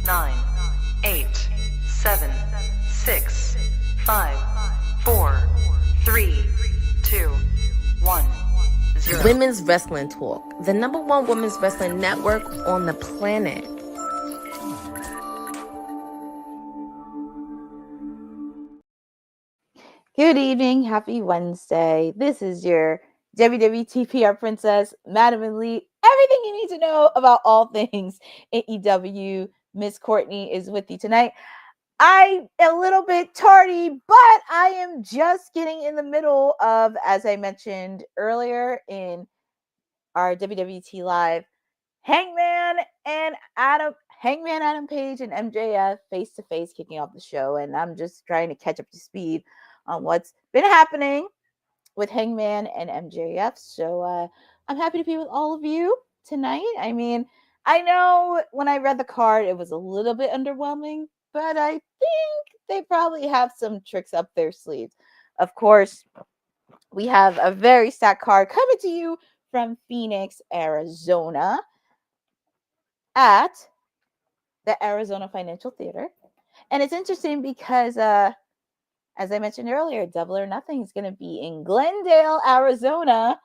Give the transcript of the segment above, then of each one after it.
9, 8, 7, 6, 5, 4, 3, 2, 1, 0. Women's Wrestling Talk, the #1 women's wrestling network on the planet. Good evening. Happy Wednesday. This is your WWE TPR princess, Madam Elite. Everything you need to know about all things AEW. Miss Courtney is with you tonight. I'm a little bit tardy, but I am just getting in the middle of, as I mentioned earlier in our WWT Live, Hangman Adam Page and MJF face to face kicking off the show, and I'm just trying to catch up to speed on what's been happening with Hangman and MJF. So I'm happy to be with all of you tonight. I mean, I know when I read the card, it was a little bit underwhelming, but I think they probably have some tricks up their sleeves. Of course, we have a very stacked card coming to you from Phoenix, Arizona, at the Arizona Financial Theater. And it's interesting because, as I mentioned earlier, Double or Nothing is going to be in Glendale, Arizona,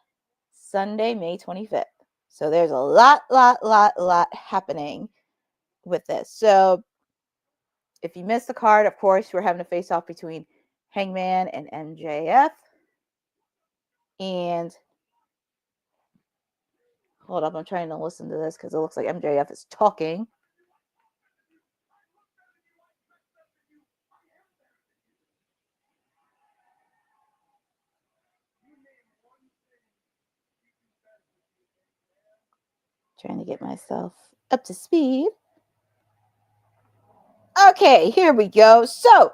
Sunday, May 25th. So there's a lot happening with this. So if you missed the card, of course, we're having a face-off between Hangman and MJF. And hold up, I'm trying to listen to this because it looks like MJF is talking. Trying to get myself up to speed. Okay, here we go. So,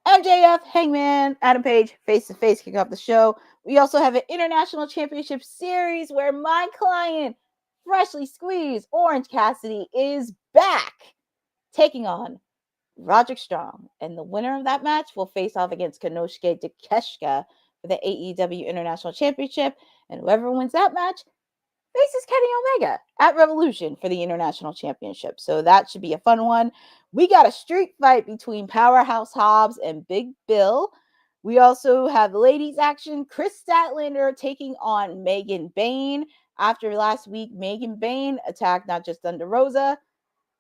MJF, Hangman, Adam Page, face-to-face kick off the show. We also have an International Championship Series where my client, freshly squeezed Orange Cassidy, is back, taking on Roderick Strong. And the winner of that match will face off against Konosuke Takeshita for the AEW International Championship. And whoever wins that match faces Kenny Omega at Revolution for the International Championship. So that should be a fun one. We got a street fight between Powerhouse Hobbs and Big Bill. We also have ladies action. Kris Statlander taking on Megan Bayne. After last week, Megan Bayne attacked not just Thunder Rosa,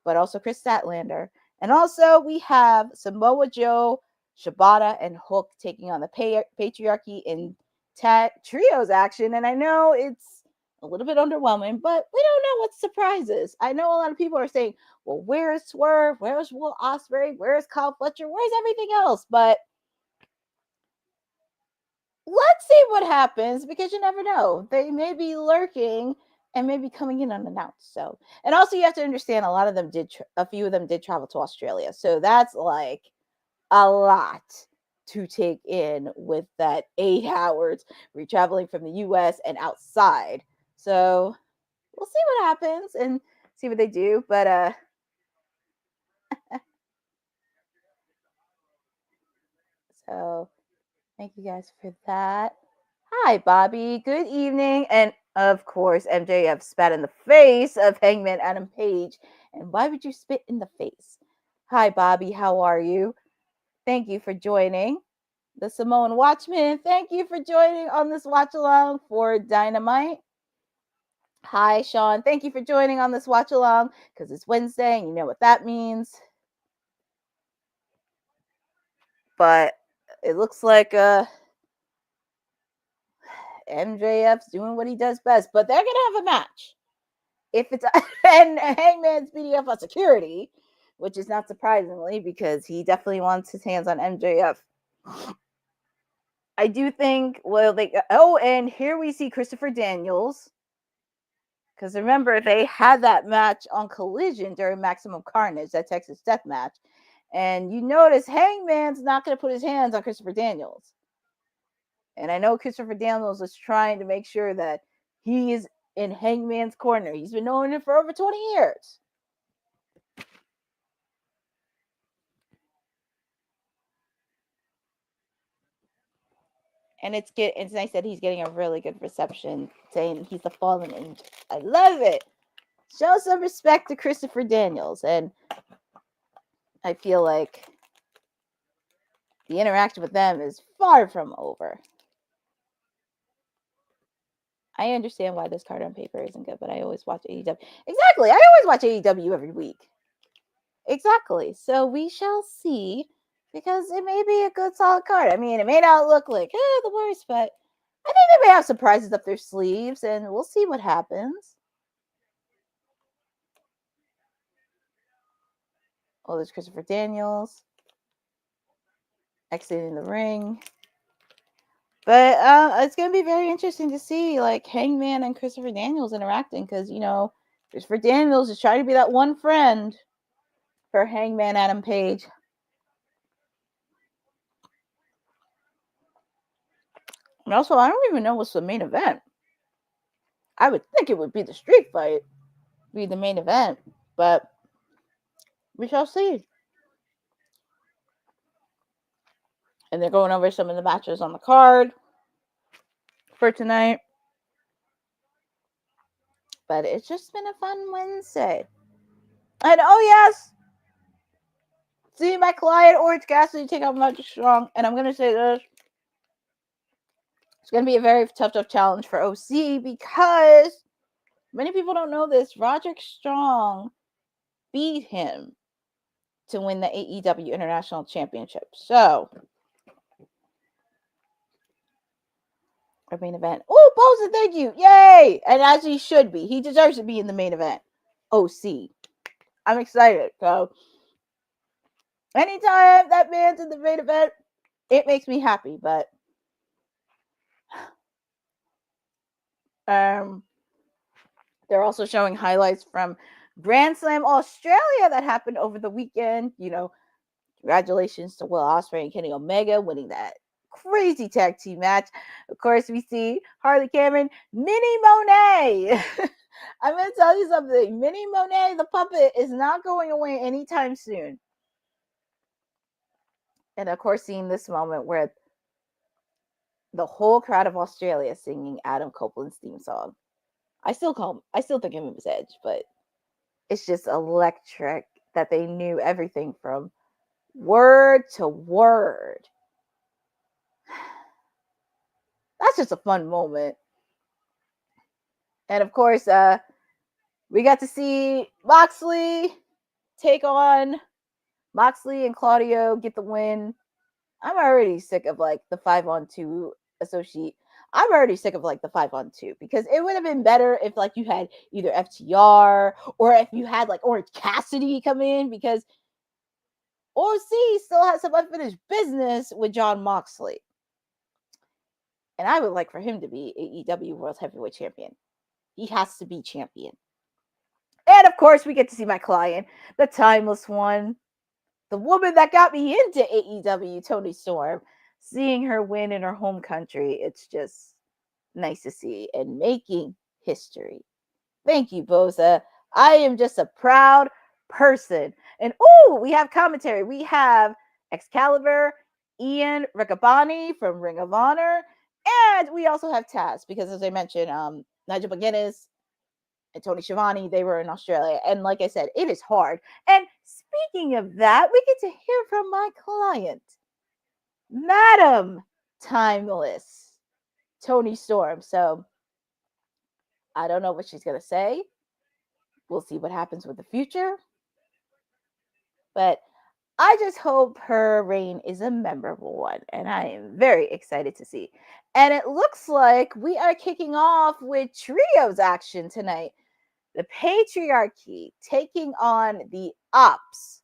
but also Kris Statlander. And also we have Samoa Joe, Shibata, and Hook taking on the Patriarchy in trios action. And I know it's a little bit underwhelming, but we don't know what surprises. I know a lot of people are saying, well, where's Swerve? Where's Will Ospreay? Where's Kyle Fletcher? Where's everything else? But let's see what happens, because you never know. They may be lurking and maybe coming in unannounced. So, and also you have to understand, a few of them did travel to Australia. So that's like a lot to take in with that 8 hours traveling from the US and outside. So we'll see what happens and see what they do. But so thank you guys for that. Hi, Bobby. Good evening. And of course, MJF spat in the face of Hangman Adam Page. And why would you spit in the face? Hi, Bobby. How are you? Thank you for joining. The Samoan Watchman, thank you for joining on this watch along for Dynamite. Hi, Sean. Thank you for joining on this watch along because it's Wednesday and you know what that means. But it looks like MJF's doing what he does best, but they're gonna have a match. If it's and Hangman's beating up on security, which is not surprisingly because he definitely wants his hands on MJF. I do think, and here we see Christopher Daniels. Because remember, they had that match on Collision during Maximum Carnage, that Texas Death Match. And you notice Hangman's not going to put his hands on Christopher Daniels. And I know Christopher Daniels is trying to make sure that he is in Hangman's corner. He's been knowing it for over 20 years. And it's nice that he's getting a really good reception, saying he's a fallen angel. I love it. show some respect to Christopher Daniels. And I feel like the interaction with them is far from over. I understand why this card on paper isn't good, but I always watch AEW. Exactly. I always watch AEW every week. Exactly. So we shall see, because it may be a good solid card. I mean, it may not look like the worst, but I think they may have surprises up their sleeves, and we'll see what happens. Oh, there's Christopher Daniels exiting the ring. But it's going to be very interesting to see, like, Hangman and Christopher Daniels interacting, because, you know, Christopher Daniels is trying to be that one friend for Hangman Adam Page. And also, I don't even know what's the main event. I would think it would be the street fight, be the main event, but we shall see. And they're going over some of the matches on the card for tonight. But it's just been a fun Wednesday. And oh yes, see my client Orange Cassidy take out Roderick Strong. And I'm gonna say this. It's gonna be a very tough challenge for OC, because many people don't know this. Roderick Strong beat him to win the AEW International Championship. So, our main event. Oh, Bosa, thank you. Yay! And as he should be. He deserves to be in the main event. OC. I'm excited. So, anytime that man's in the main event, it makes me happy. But, they're also showing highlights from Grand Slam Australia that happened over the weekend. You know, congratulations to Will Ospreay and Kenny Omega winning that crazy tag team match. Of course, we see Harley Cameron, Minnie Monet. I'm going to tell you something. Minnie Monet, the puppet, is not going away anytime soon. And of course, seeing this moment where the whole crowd of Australia singing Adam Copeland's theme song. I still think of him as Edge, but it's just electric that they knew everything from word to word. That's just a fun moment. And of course, we got to see Moxley take on Moxley and Claudio get the win. I'm already sick of like the 5-on-2 associate. I'm already sick of like the 5-on-2, because it would have been better if like you had either FTR or if you had like Orange Cassidy come in, because OC still has some unfinished business with Jon Moxley. And I would like for him to be AEW World Heavyweight Champion. He has to be champion. And of course, we get to see my client, the timeless one, the woman that got me into AEW, Toni Storm. Seeing her win in her home country, it's just nice to see, and making history. Thank you, Bosa. I am just a proud person. And we have commentary. We have Excalibur, Ian Riccaboni from Ring of Honor, and we also have Taz, because as I mentioned, Nigel McGuinness and Tony Schiavone, they were in Australia. And like I said, it is hard. And speaking of that, we get to hear from my client, Madam Timeless, Toni Storm. So I don't know what she's going to say. We'll see what happens with the future. But I just hope her reign is a memorable one, and I am very excited to see. And it looks like we are kicking off with trios action tonight. The Patriarchy taking on the Opps,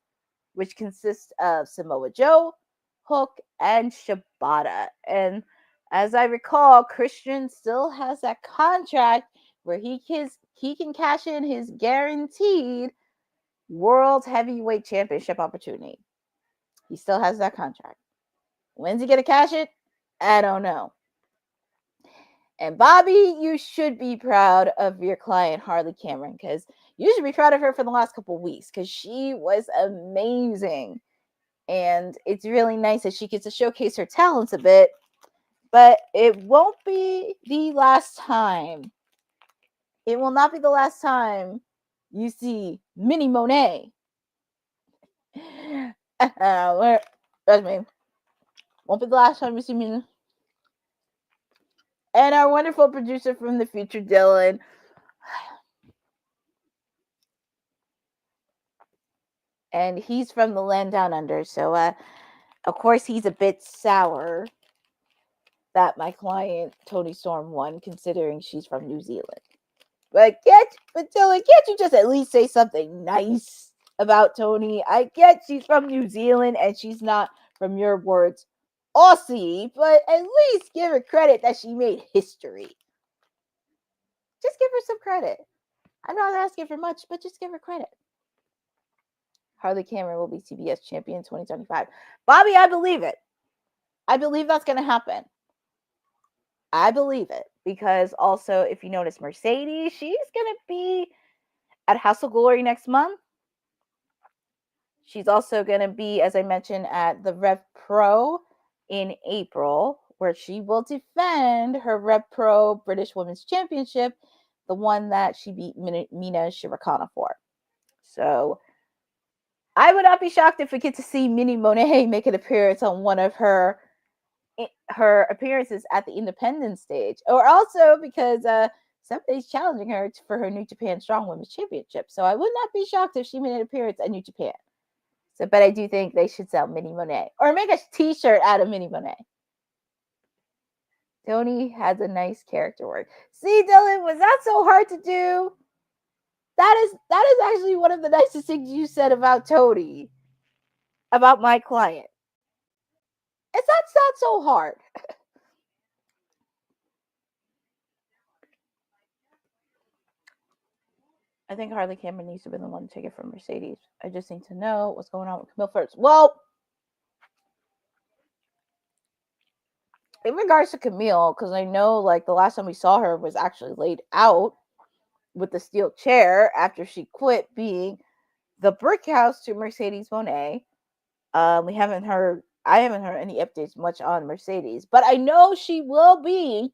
which consists of Samoa Joe, Hook, and Shibata. And as I recall, Christian still has that contract where he can cash in his guaranteed World Heavyweight Championship opportunity. He still has that contract. When's he going to cash it? I don't know. And Bobby, you should be proud of your client, Harley Cameron, because you should be proud of her for the last couple of weeks, because she was amazing. And it's really nice that she gets to showcase her talents a bit, but it won't be the last time. It will not be the last time you see Mini Monet. That's me. Won't be the last time you see me. And our wonderful producer from the future, Dylan. And he's from the land down under. So, of course, he's a bit sour that my client, Toni Storm, won, considering she's from New Zealand. But Dylan, can't you just at least say something nice about Toni? I get she's from New Zealand and she's not, from your words, Aussie, but at least give her credit that she made history. Just give her some credit. I'm not asking for much, but just give her credit. Harley Cameron will be TBS champion 2025. Bobby, I believe it. I believe that's going to happen. I believe it. Because also, if you notice Mercedes, she's going to be at House of Glory next month. She's also going to be, as I mentioned, at the Rev Pro in April, where she will defend her Rev Pro British Women's Championship, the one that she beat Mina Shirakawa for. So I would not be shocked if we get to see Mini Monet make an appearance on one of her appearances at the Independence stage, or also because somebody's challenging her for her New Japan Strong Women's Championship. So I would not be shocked if she made an appearance at New Japan. So, but I do think they should sell Mini Monet or make a T-shirt out of Mini Monet. Toni has a nice character work. See, Dylan, was that so hard to do? That is actually one of the nicest things you said about Toni, about my client. That's not so hard. I think Harley Cameron needs to be the one to take it from Mercedes. I just need to know what's going on with Camille first. Well, in regards to Camille, because I know like the last time we saw her was actually laid out with the steel chair after she quit being the brick house to Mercedes Monet. I haven't heard any updates much on Mercedes, but I know she will be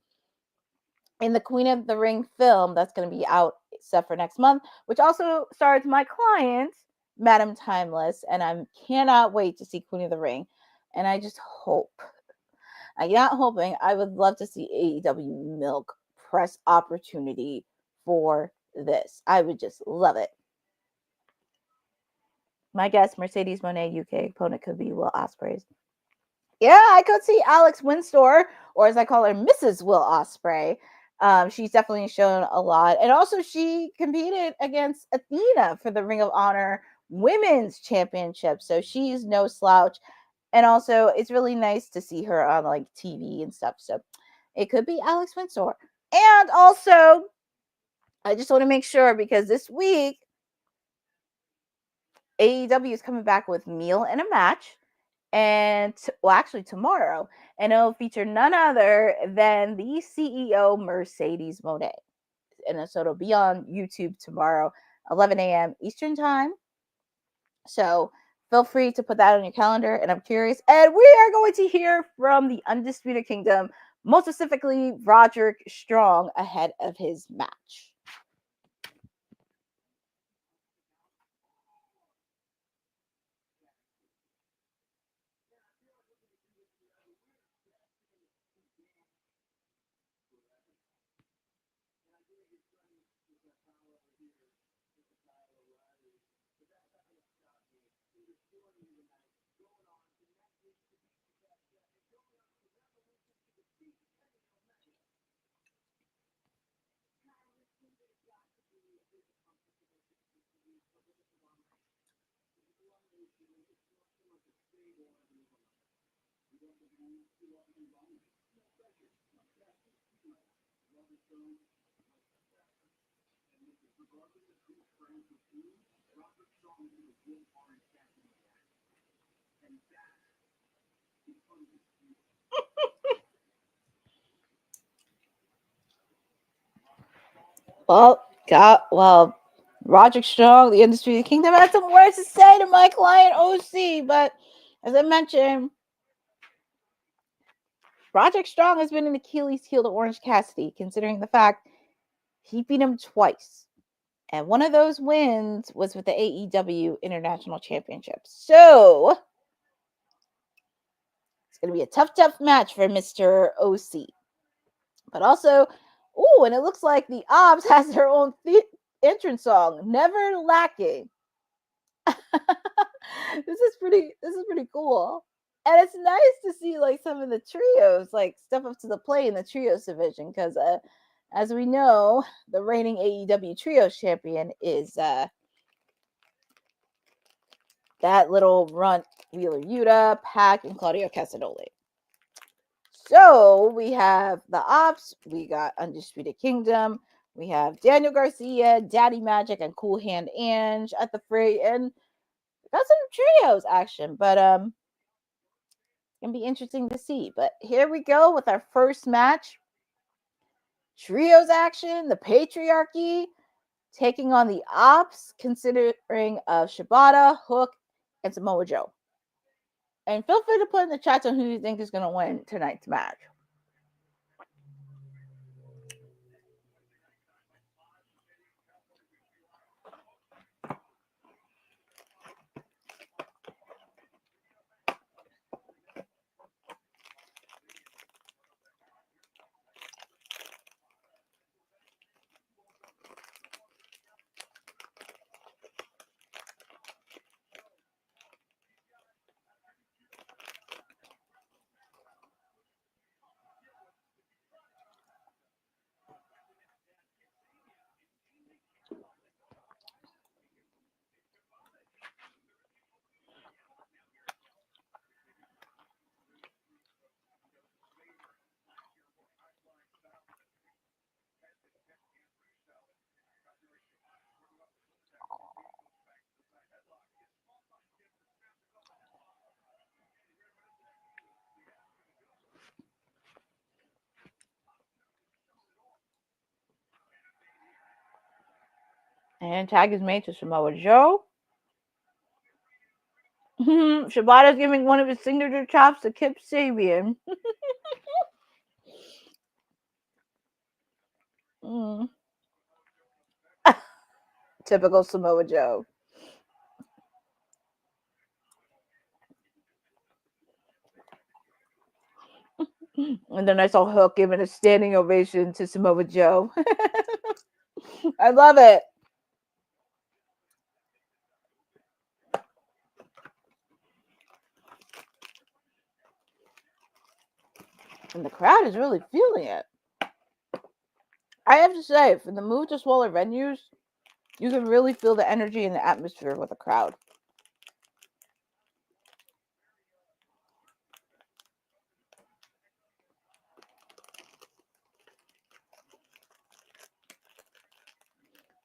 in the Queen of the Ring film that's going to be out set for next month, which also stars my client, Madam Timeless, and I cannot wait to see Queen of the Ring. And I just hope, I'm not hoping, I would love to see AEW milk press opportunity for this. I would just love it. My guess, Mercedes Monet UK opponent could be Will Ospreay's. Yeah, I could see Alex Windsor, or as I call her, Mrs. Will Ospreay. She's definitely shown a lot. And also she competed against Athena for the Ring of Honor Women's Championship. So she's no slouch. And also it's really nice to see her on like TV and stuff. So it could be Alex Windsor. And also, I just want to make sure, because this week AEW is coming back with Meal and a Match. And actually tomorrow, and it'll feature none other than the CEO Mercedes Monet, and so it'll be on YouTube tomorrow, 11 a.m. Eastern time. So feel free to put that on your calendar. And I'm curious, and we are going to hear from the Undisputed Kingdom, most specifically Roderick Strong, ahead of his match. Well, Roderick Strong, the Undisputed Kingdom, had some words to say to my client OC, but as I mentioned, Roderick Strong has been an Achilles heel to Orange Cassidy, considering the fact he beat him twice. And one of those wins was with the AEW International Championship. So it's going to be a tough match for Mr. OC. But also, and it looks like the Opps has their own entrance song, Never Lacking. This is pretty cool. And it's nice to see like some of the trios like step up to the plate in the trios division because as we know, the reigning AEW Trios champion is that little runt Wheeler Yuta, Pac, and Claudio Castagnoli. So we have the Opps, we got Undisputed Kingdom, we have Daniel Garcia, Daddy Magic, and Cool Hand Ange at the fray, and got some trios action, but it's gonna be interesting to see. But here we go with our first match. Trios action, the Patriarchy taking on the Opps, considering of Shibata, Hook, and Samoa Joe. And feel free to put in the chat on who you think is going to win tonight's match. And tag is made to Samoa Joe. Shibata's giving one of his signature chops to Kip Sabian. Typical Samoa Joe. And then I saw Hook giving a standing ovation to Samoa Joe. I love it. And the crowd is really feeling it. I have to say, for the move to smaller venues, you can really feel the energy and the atmosphere with the crowd.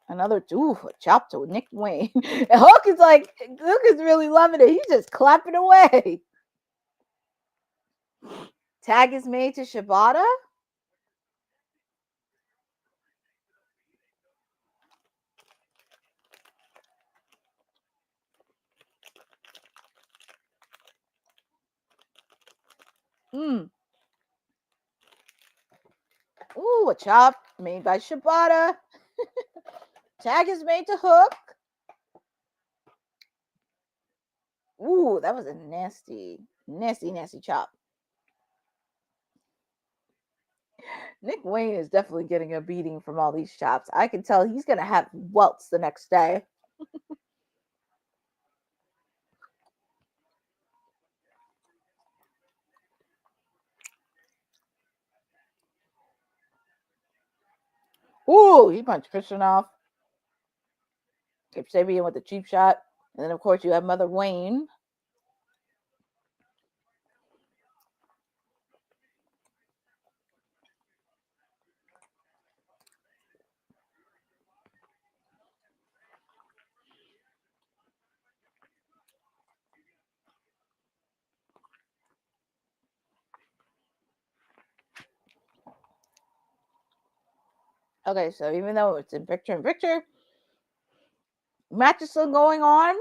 Another a chop to Nick Wayne. And Hook is really loving it. He's just clapping away. Tag is made to Shibata. A chop made by Shibata. Tag is made to Hook. That was a nasty chop. Nick Wayne is definitely getting a beating from all these chops. I can tell he's going to have welts the next day. He punched Christian off. Kip Sabian with the cheap shot. And then, of course, you have Mother Wayne. Okay, so even though it's in picture, match is still going on.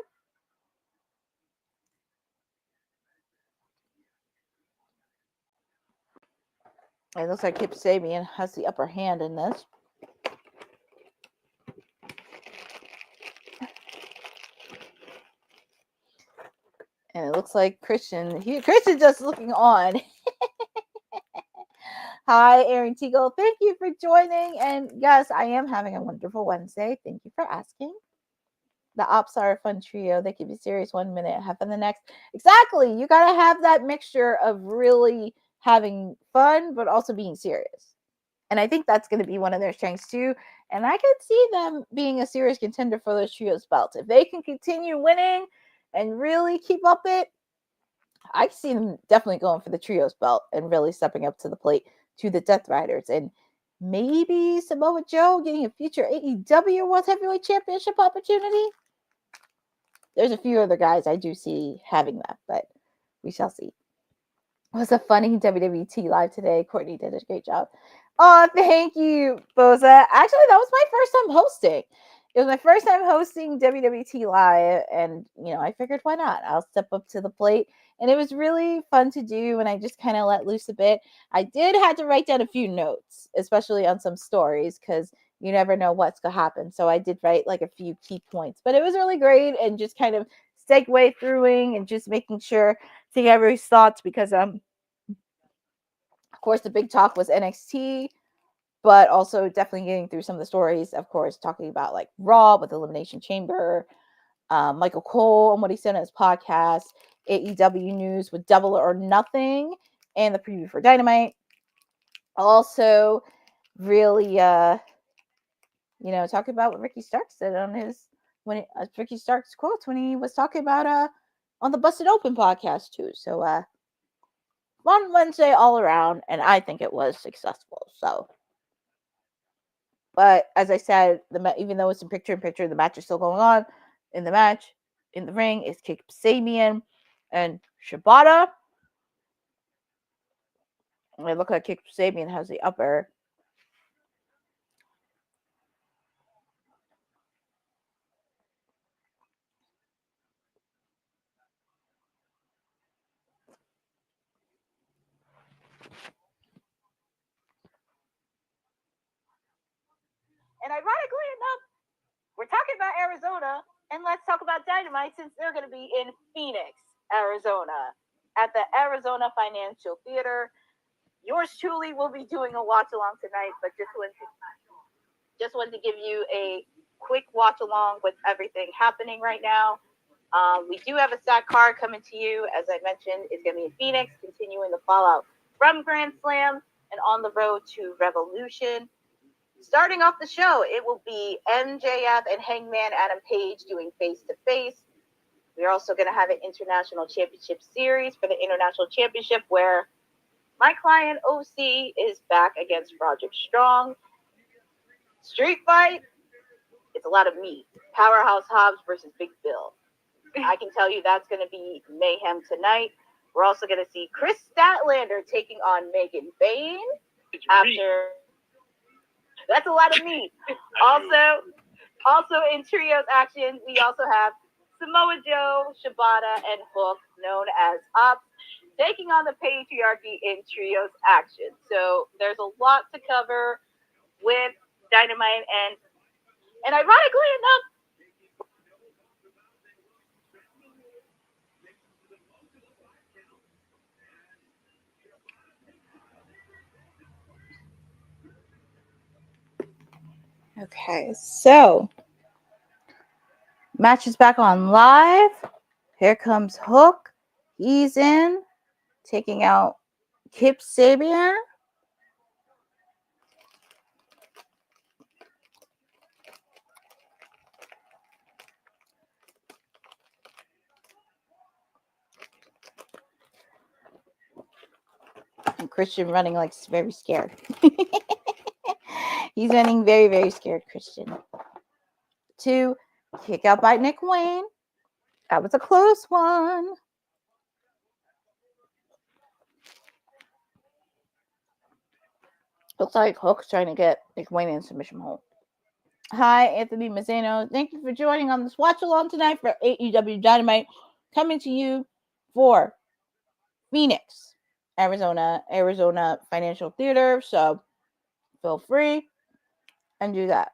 It looks like Kip Sabian has the upper hand in this. And it looks like Christian just looking on. Hi, Aaron Teagle. Thank you for joining. And yes, I am having a wonderful Wednesday. Thank you for asking. The Opps are a fun trio. They can be serious 1 minute, have fun the next. Exactly. You got to have that mixture of really having fun, but also being serious. And I think that's going to be one of their strengths too. And I could see them being a serious contender for those trios belts. If they can continue winning and really keep up it, I see them definitely going for the trios belt and really stepping up to the plate to the Death Riders. And maybe Samoa Joe getting a future AEW World Heavyweight Championship opportunity. There's a few other guys I do see having that, but we shall see. It was a funny WWT live today. Courtney did a great job. Oh, thank you, Boza. Actually, that was my first time hosting. It was my first time hosting WWT live, and I figured why not? I'll step up to the plate, and it was really fun to do. And I just kind of let loose a bit. I did have to write down a few notes, especially on some stories, because you never know what's gonna happen. So I did write like a few key points, but it was really great, and just kind of segue throughing and just making sure to get everybody's thoughts, because of course the big talk was NXT, but also definitely getting through some of the stories, of course, talking about like Raw with Elimination Chamber, Michael Cole and what he said on his podcast, AEW news with Double or Nothing, and the preview for Dynamite. Also, really, talking about what Ricky Starks said on his Ricky Starks quotes when he was talking about on the Busted Open podcast too. So fun Wednesday all around, and I think it was successful. So, but as I said, even though it's in picture-in-picture, the match is still going on. In the match, in the ring, is Sabian and Shibata. And it looks like Sabian has the upper. And ironically enough, we're talking about Arizona, and let's talk about Dynamite since they're going to be in Phoenix, Arizona, at the Arizona Financial Theater. Yours truly will be doing a watch along tonight, but just wanted to give you a quick watch along with everything happening right now. We do have a stat card coming to you, as I mentioned, it's going to be in Phoenix, continuing the fallout from Grand Slam and on the road to Revolution. Starting off the show, it will be MJF and Hangman Adam Page doing face-to-face. We're also going to have an International Championship Series for the International Championship, where my client OC is back against Roderick Strong. Street fight, it's a lot of meat. Powerhouse Hobbs versus Big Bill. I can tell you that's going to be mayhem tonight. We're also going to see Kris Statlander taking on Megan Bayne. That's a lot of meat. Also in trios action, we also have Samoa Joe, Shibata, and Hook, known as Opps, taking on the Patriarchy in trios action. So there's a lot to cover with Dynamite, and ironically enough, okay, so match is back on live. Here comes Hook. He's in, taking out Sabian. And Christian running like very scared. He's running very, very scared, Christian. 2, kick out by Nick Wayne. That was a close one. Looks like Hook's trying to get Nick Wayne in submission hold. Hi, Anthony Mazzano. Thank you for joining on this watch along tonight for AEW Dynamite, coming to you for Phoenix, Arizona Financial Theater. So feel free and do that.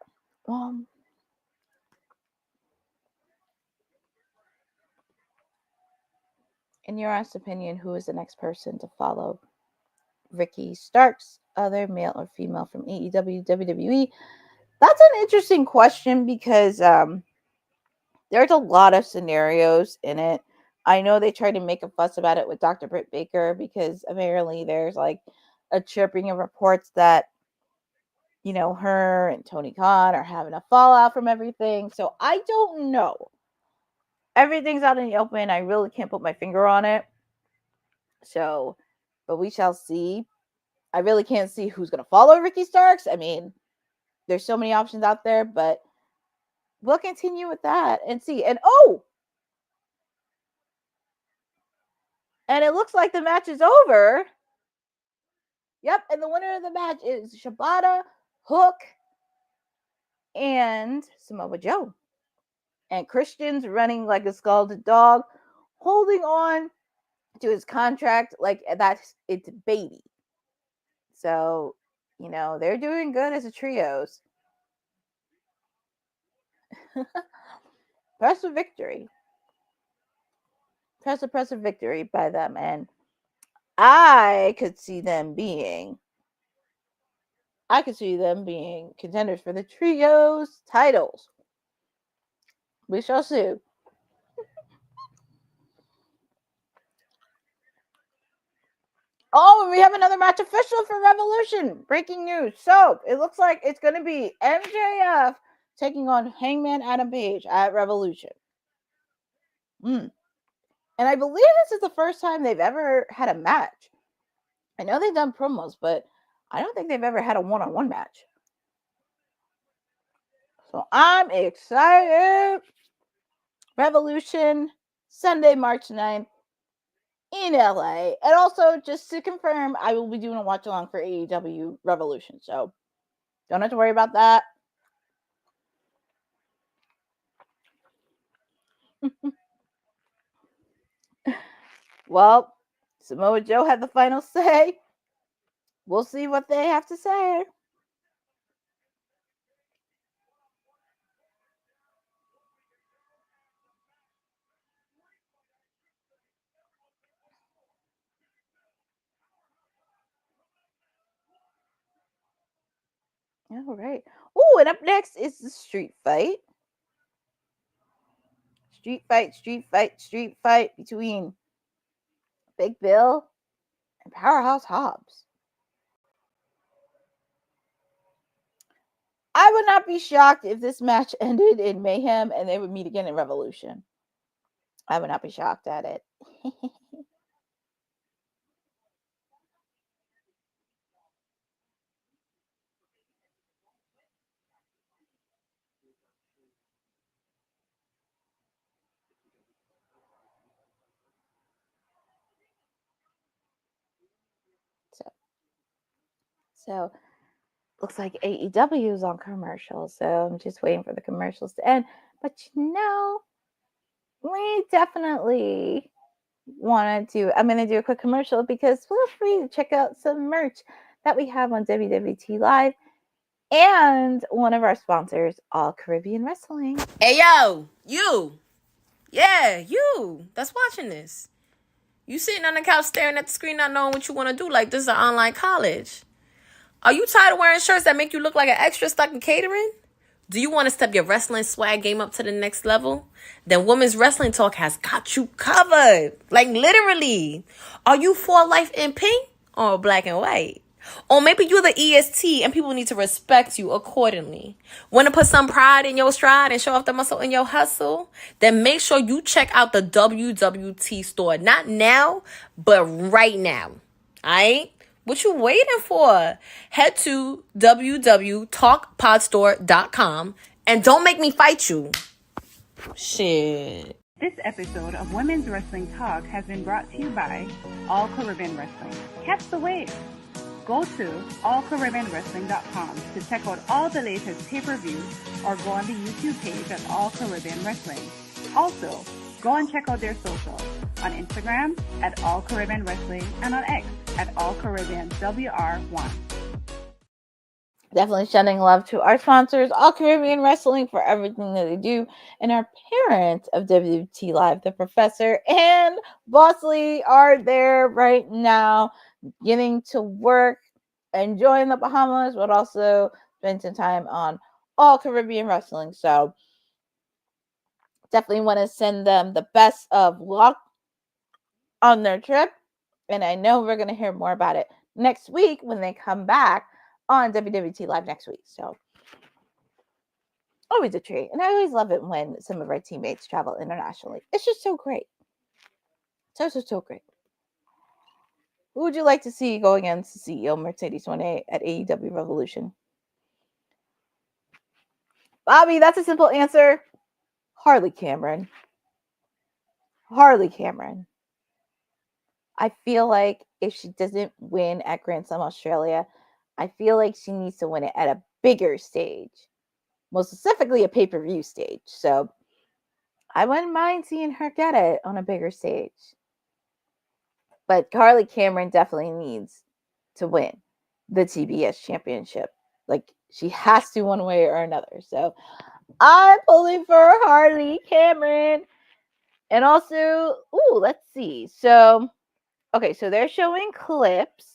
in your honest opinion, who is the next person to follow Ricky Starks, other male or female from AEW, WWE? That's an interesting question because there's a lot of scenarios in it. I know they tried to make a fuss about it with Dr. Britt Baker because apparently there's like a chirping of reports that, you know, her and Tony Khan are having a fallout from everything. So I don't know. Everything's out in the open. I really can't put my finger on it. So, but we shall see. I really can't see who's going to follow Ricky Starks. I mean, there's so many options out there, but we'll continue with that and see. And and it looks like the match is over. Yep, and the winner of the match is Shibata, Hook, and Samoa Joe. And Christian's running like a scalded dog, holding on to his contract like that's it's baby. So, you know, they're doing good as a trios. Impressive victory. Impressive victory by them. And I could see them being contenders for the trios titles. We shall see. Oh, and we have another match official for Revolution. Breaking news. So it looks like it's going to be MJF taking on Hangman Adam Page at Revolution. And I believe this is the first time they've ever had a match. I know they've done promos, but I don't think they've ever had a one-on-one match. So I'm excited. Revolution, Sunday, March 9th in LA. And also, just to confirm, I will be doing a watch-along for AEW Revolution. So don't have to worry about that. Well, Samoa Joe had the final say. We'll see what they have to say. All right. Oh, and up next is the street fight. Street fight between Big Bill and Powerhouse Hobbs. I would not be shocked if this match ended in mayhem and they would meet again in Revolution. I would not be shocked at it. So looks like AEW is on commercials, so I'm just waiting for the commercials to end. But you know, we definitely wanted to. I'm going to do a quick commercial because feel free to check out some merch that we have on WWT Live and one of our sponsors, All Caribbean Wrestling. Hey, yo, you. Yeah, you that's watching this. You sitting on the couch staring at the screen not knowing what you want to do like this is an online college. Are you tired of wearing shirts that make you look like an extra stuck in catering? Do you want to step your wrestling swag game up to the next level? Then Women's Wrestling Talk has got you covered. Like literally. Are you for life in pink or black and white? Or maybe you're the EST and people need to respect you accordingly. Want to put some pride in your stride and show off the muscle in your hustle? Then make sure you check out the WWT store. Not now, but right now. Alright? What you waiting for? Head to www.talkpodstore.com and don't make me fight you. Shit. This episode of Women's Wrestling Talk has been brought to you by All Caribbean Wrestling. Catch the wave. Go to allcaribbeanwrestling.com to check out all the latest pay-per-views or go on the YouTube page at All Caribbean Wrestling. Also, go and check out their socials on Instagram at All Caribbean Wrestling and on X at All Caribbean WR1. Definitely sending love to our sponsors, All Caribbean Wrestling, for everything that they do, and our parent of WT Live, the Professor and Bosley, are there right now, getting to work, enjoying the Bahamas, but also spending some time on All Caribbean Wrestling. So definitely want to send them the best of luck on their trip. And I know we're going to hear more about it next week when they come back on WWT Live next week. So always a treat. And I always love it when some of our teammates travel internationally. It's just so great. So great. Who would you like to see go against the CEO Mercedes Moné at AEW Revolution? Bobby, that's a simple answer. Harley Cameron. Harley Cameron. I feel like if she doesn't win at Grand Slam Australia, I feel like she needs to win it at a bigger stage. Most specifically, a pay-per-view stage. So I wouldn't mind seeing her get it on a bigger stage. But Harley Cameron definitely needs to win the TBS championship. Like, she has to one way or another. So I'm pulling for Harley Cameron. And also, let's see. So, okay, so they're showing clips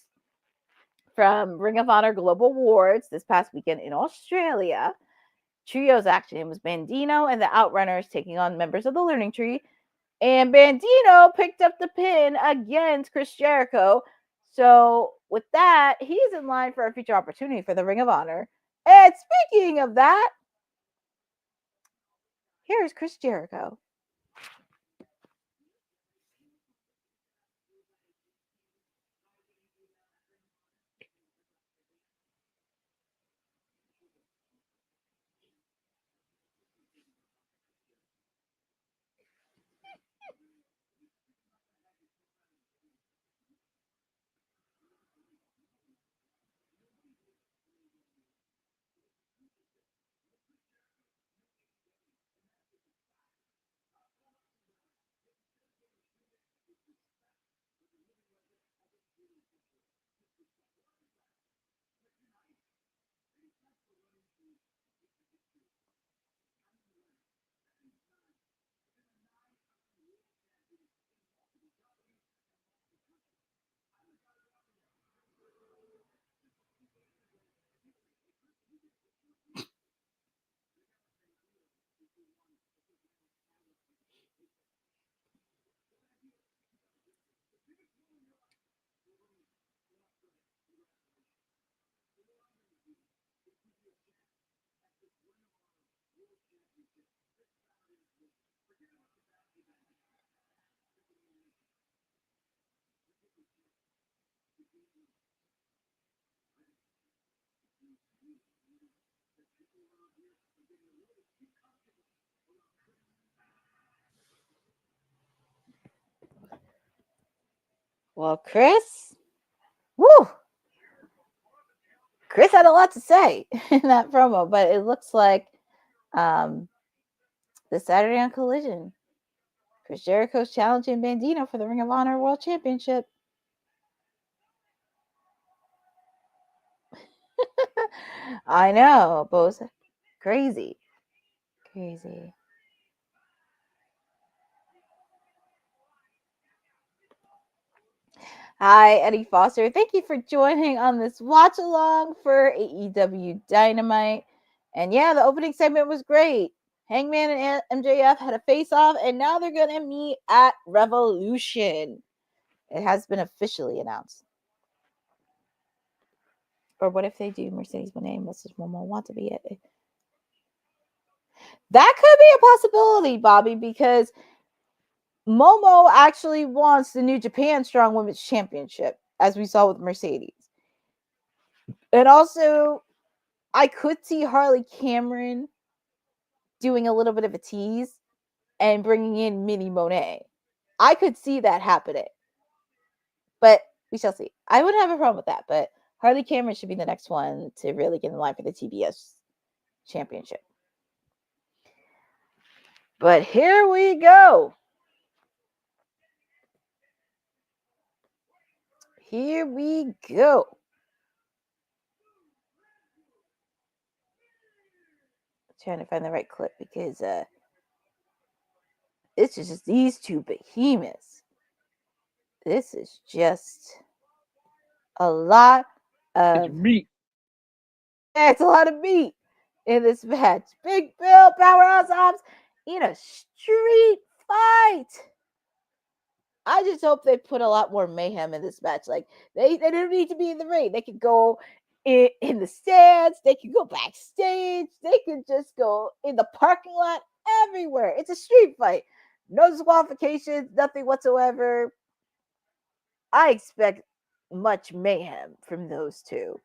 from Ring of Honor Global Awards this past weekend in Australia. Trios action. It was Bandino and the Outrunners taking on members of the Learning Tree. And Bandino picked up the pin against Chris Jericho. So with that, he's in line for a future opportunity for the Ring of Honor. And speaking of that, here's Chris Jericho. Well, Chris, Chris had a lot to say in that promo, but it looks like this Saturday on Collision, Chris Jericho's challenging Bandino for the Ring of Honor World Championship. I know, both crazy. Hi, Eddie Foster. Thank you for joining on this watch along for AEW Dynamite. And yeah, the opening segment was great. Hangman and MJF had a face off, and now they're going to meet at Revolution. It has been officially announced. Or what if they do Mercedes Moné and Mrs. Momo want to be it? That could be a possibility, Bobby, because Momo actually wants the New Japan Strong Women's Championship, as we saw with Mercedes. And also, I could see Harley Cameron doing a little bit of a tease and bringing in Minnie Monet. I could see that happening. But we shall see. I wouldn't have a problem with that, but Harley Cameron should be the next one to really get in line for the TBS championship. But here we go. Here we go. trying to find the right clip because it's just these two behemoths. This is just a lot of meat. Yeah, it's a lot of meat in this match. Big Bill, Powerhouse Hobbs in a street fight. I just hope they put a lot more mayhem in this match. Like they don't need to be in the ring. They could go in the stands. They could go backstage. They could just go in the parking lot. Everywhere. It's a street fight. No disqualifications. Nothing whatsoever. I expect much mayhem from those two.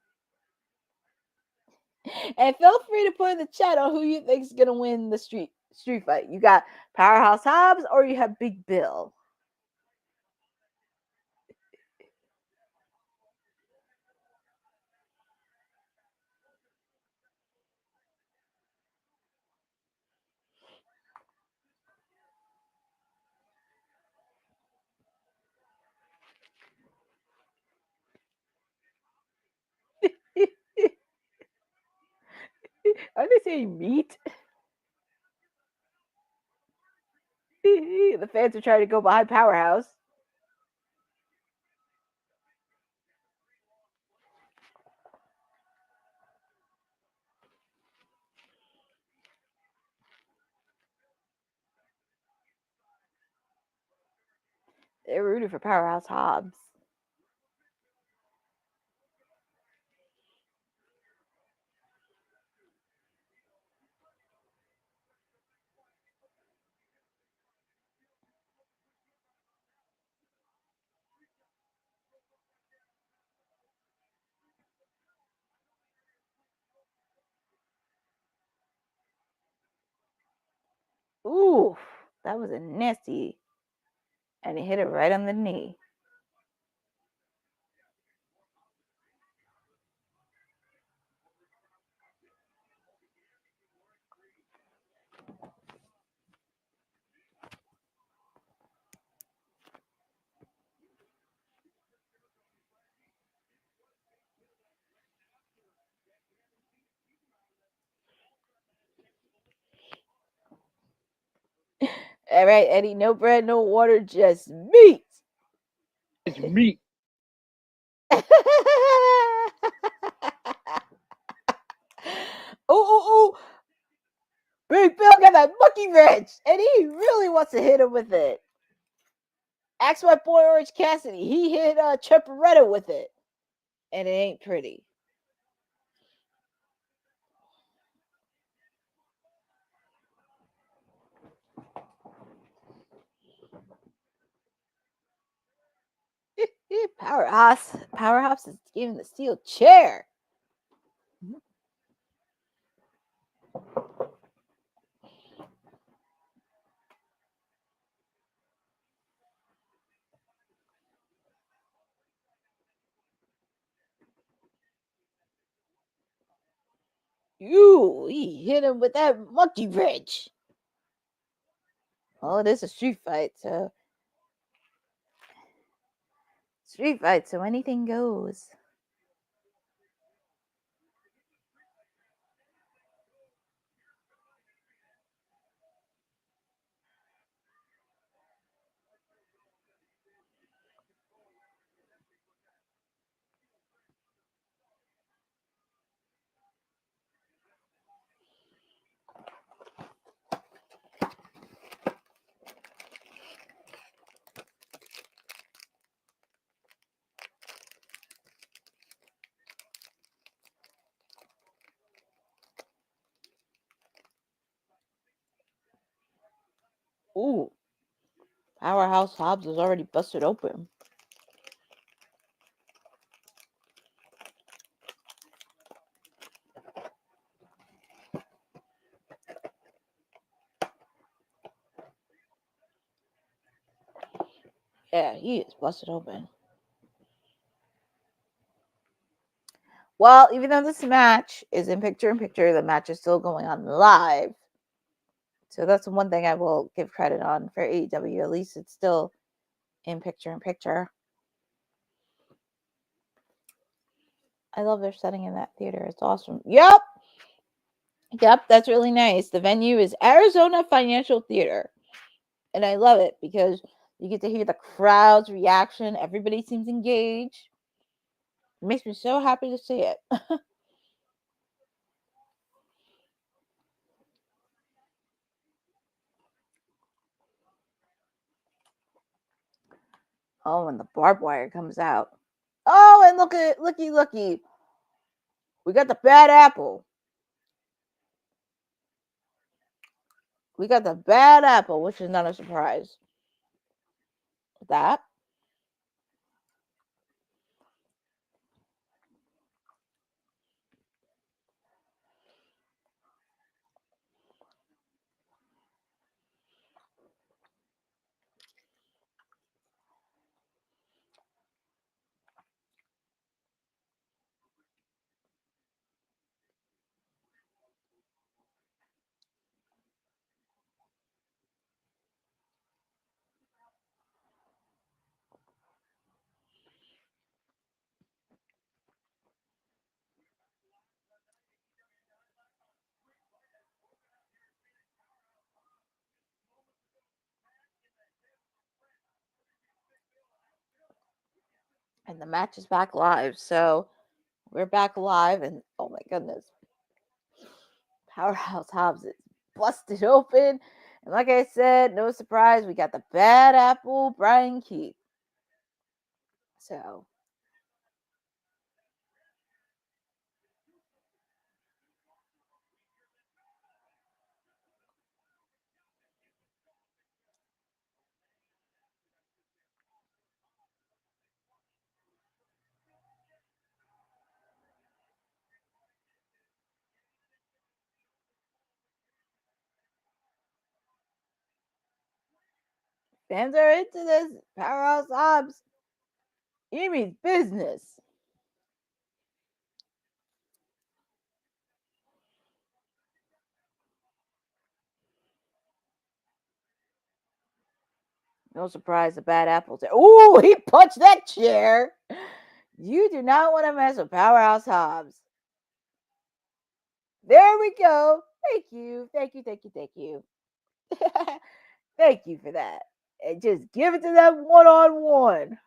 And feel free to put in the chat on who you think is gonna win the street fight. You got Powerhouse Hobbs or you have Big Bill. Are they saying meat? The fans are trying to go behind Powerhouse. They're rooting for Powerhouse Hobbs. Ooh, that was a nasty. And he hit it right on the knee. All right, Eddie, no bread, no water, just meat. It's meat. Oh. Big Bill got that monkey wrench, and he really wants to hit him with it. Ask my boy Orange Cassidy. He hit Chepperetta with it, and it ain't pretty. Powerhouse is giving the steel chair. He hit him with that monkey wrench. Well, it is a street fight, so anything goes. Ooh. Powerhouse Hobbs is already busted open. Yeah, he is busted open. Well, even though this match is in picture-in-picture, the match is still going on live. So that's one thing I will give credit on for AEW. At least it's still in picture-in-picture. I love their setting in that theater. It's awesome. Yep! Yep, that's really nice. The venue is Arizona Financial Theater. And I love it because you get to hear the crowd's reaction. Everybody seems engaged. It makes me so happy to see it. Oh, and the barbed wire comes out. Oh, and looky. We got the bad apple. We got the bad apple, which is not a surprise. That. And the match is back live. So we're back live, and oh my goodness. Powerhouse Hobbs is busted open. And like I said, no surprise, we got the bad apple, Brian Keith. So fans are into this. Powerhouse Hobbs. He means business. No surprise, the bad apples. Ooh, he punched that chair. You do not want to mess with Powerhouse Hobbs. There we go. Thank you. Thank you. Thank you for that. And just give it to them one-on-one.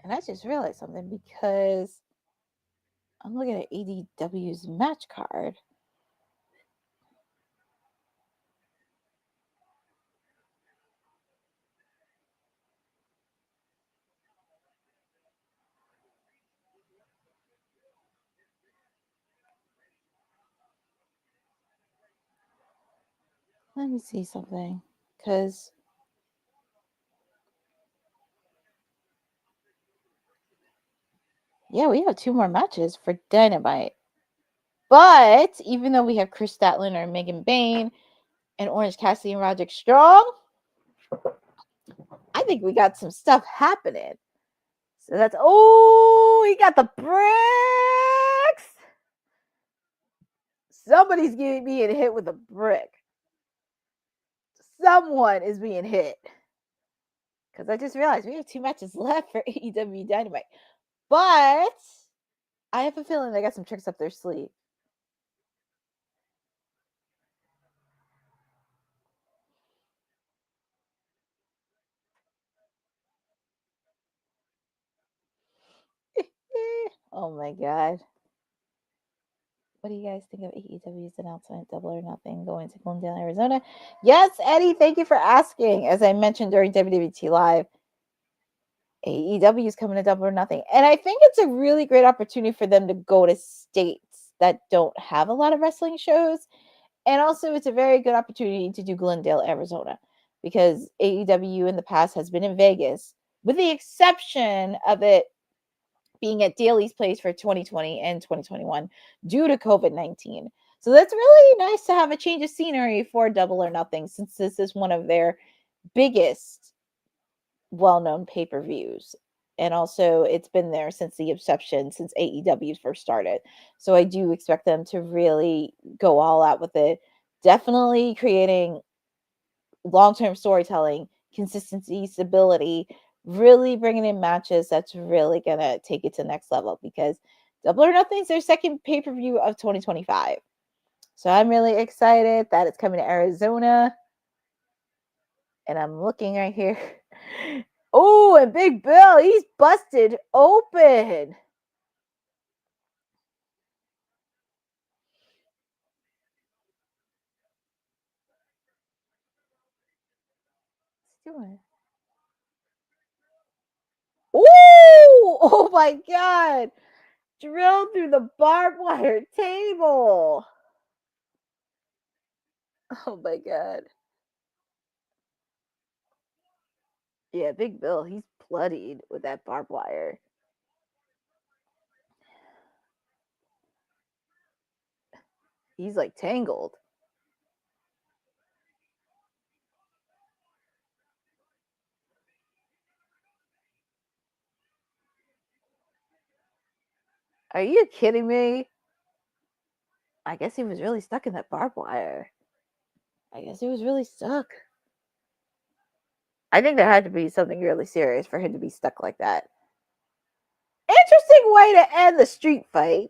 And I just realized something because I'm looking at AEW's match card. Let me see something. Because yeah, we have 2 more matches for Dynamite. But even though we have Kris Statlander and Megan Bayne and Orange Cassidy and Roderick Strong, I think we got some stuff happening. So that's he got the bricks. Somebody's being hit with a brick. Someone is being hit. Because I just realized we have 2 matches left for AEW Dynamite. But I have a feeling they got some tricks up their sleeve. Oh my god. What do you guys think of AEW's announcement, Double or Nothing, going to Glendale, Arizona? Yes, Eddie, thank you for asking. As I mentioned during WWT Live, AEW is coming to Double or Nothing. And I think it's a really great opportunity for them to go to states that don't have a lot of wrestling shows. And also, it's a very good opportunity to do Glendale, Arizona, because AEW in the past has been in Vegas, with the exception of it being at Daly's Place for 2020 and 2021 due to COVID-19. So that's really nice to have a change of scenery for Double or Nothing, since this is one of their biggest well-known pay-per-views. And also, it's been there since the inception, since AEW first started. So I do expect them to really go all out with it. Definitely creating long-term storytelling, consistency, stability, really bringing in matches that's really going to take it to the next level, because Double or Nothing's their second pay-per-view of 2025. So I'm really excited that it's coming to Arizona. And I'm looking right here. Oh, and Big Bill, he's busted open. What's he doing? Ooh! Oh my god! Drilled through the barbed wire table. Oh my god. Yeah, Big Bill, he's bloodied with that barbed wire. He's like tangled. Are you kidding me? I guess he was really stuck in that barbed wire. I guess he was really stuck. I think there had to be something really serious for him to be stuck like that. Interesting way to end the street fight.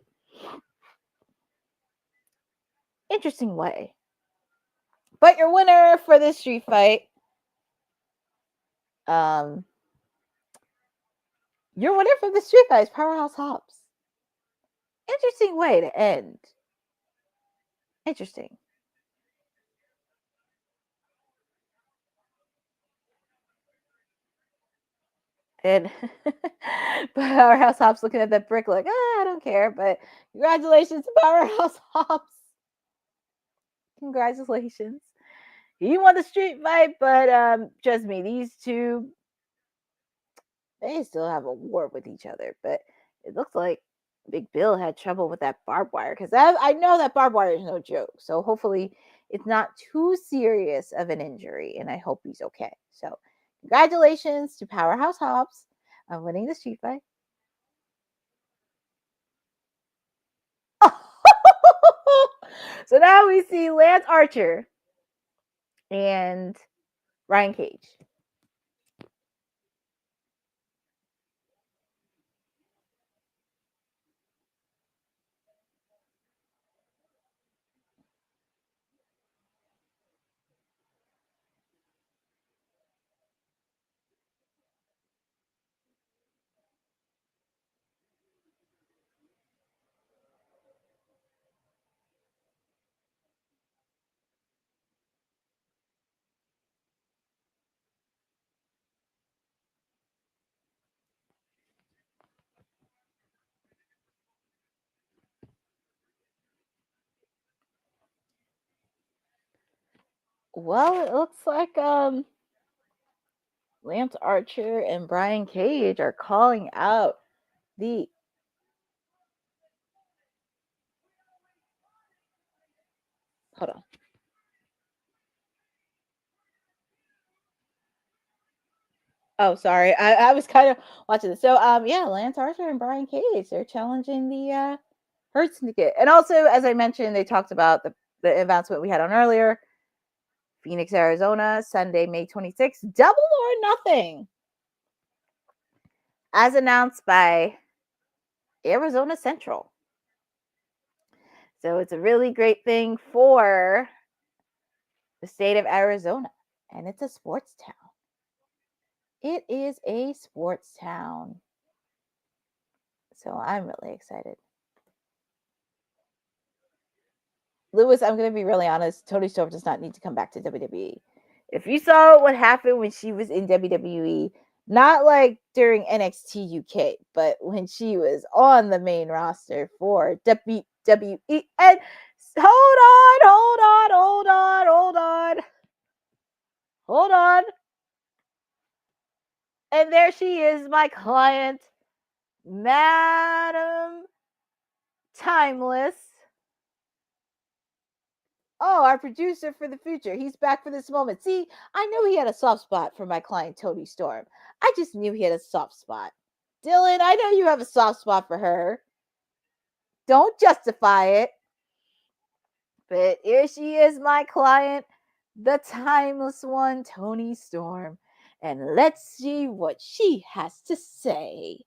Interesting way. But your winner for this street fight, your winner for the street fight is Powerhouse Hobbs. Interesting way to end. Interesting. And Powerhouse Hobbs looking at that brick like, I don't care. But congratulations to Powerhouse Hobbs. Congratulations. He won the street fight, but trust me, these two, they still have a war with each other. But it looks like Big Bill had trouble with that barbed wire, because I know that barbed wire is no joke. So hopefully it's not too serious of an injury, and I hope he's okay. So congratulations to Powerhouse Hobbs on winning the street fight. So now we see Lance Archer and Brian Cage. Well, it looks like Lance Archer and Brian Cage are calling out the hold on. Oh, sorry. I was kind of watching this. So yeah, Lance Archer and Brian Cage, they're challenging the Hurt Syndicate. And also, as I mentioned, they talked about the announcement we had on earlier. Phoenix, Arizona, Sunday, May 26th, Double or Nothing. As announced by Arizona Central. So it's a really great thing for the state of Arizona. And it's a sports town. It is a sports town. So I'm really excited. Lewis, I'm going to be really honest. Toni Storm does not need to come back to WWE. If you saw what happened when she was in WWE, not like during NXT UK, but when she was on the main roster for WWE. And hold on. And there she is, my client, Madam Timeless. Oh, our producer for the future. He's back for this moment. See, I knew he had a soft spot for my client, Toni Storm. I just knew he had a soft spot. Dylan, I know you have a soft spot for her. Don't justify it. But here she is, my client, the timeless one, Toni Storm. And let's see what she has to say.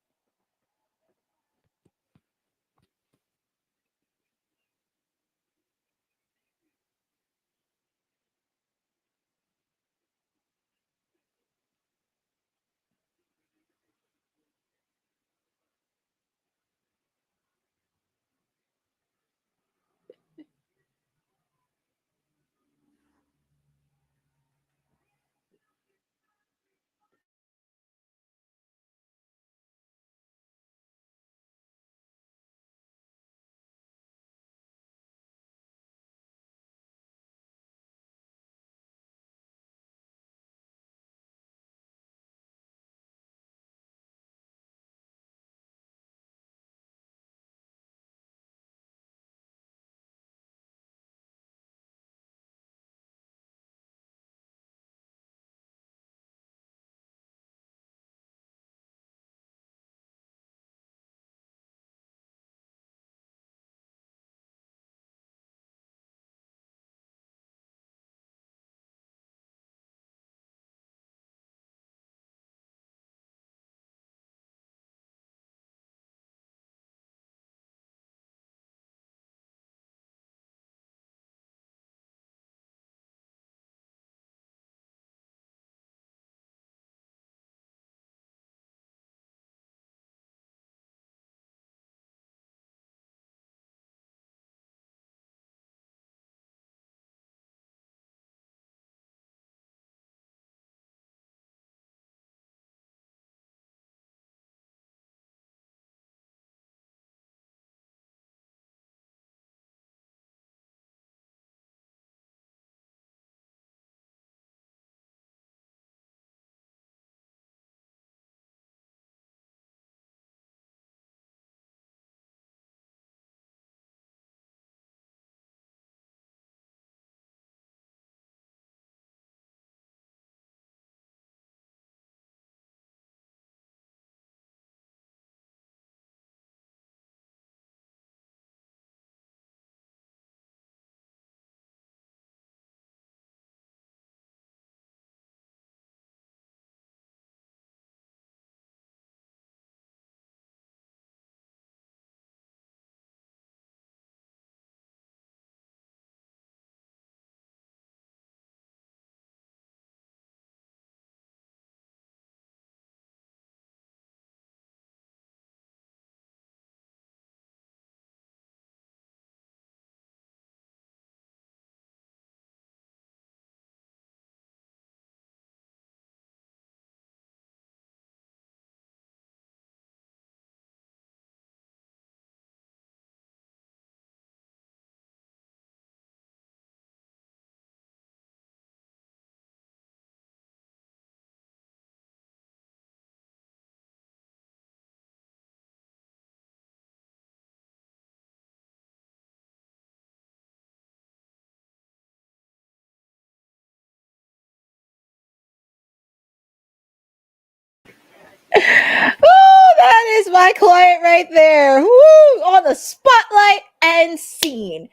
Oh, that is my client right there. Woo! On the spotlight and scene.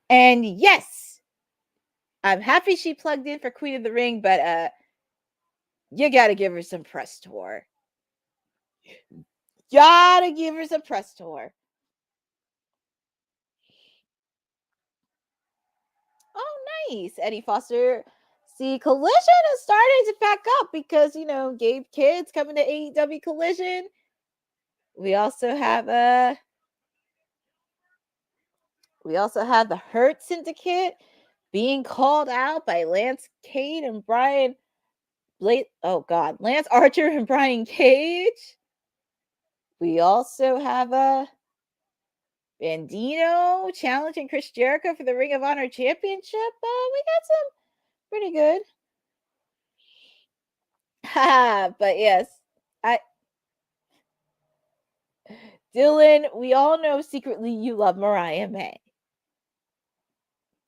And yes, I'm happy she plugged in for Queen of the Ring, but you gotta give her some press tour. Gotta give her some press tour. Oh, nice. Eddie Foster. See, Collision is starting to pack up because, Gabe Kidd's coming to AEW Collision. We also have the Hurt Syndicate being called out by Lance Cade and Brian Lance Archer and Brian Cage. We also have Bandito challenging Chris Jericho for the Ring of Honor Championship. We got some pretty good. But yes, Dylan, we all know secretly you love Mariah May.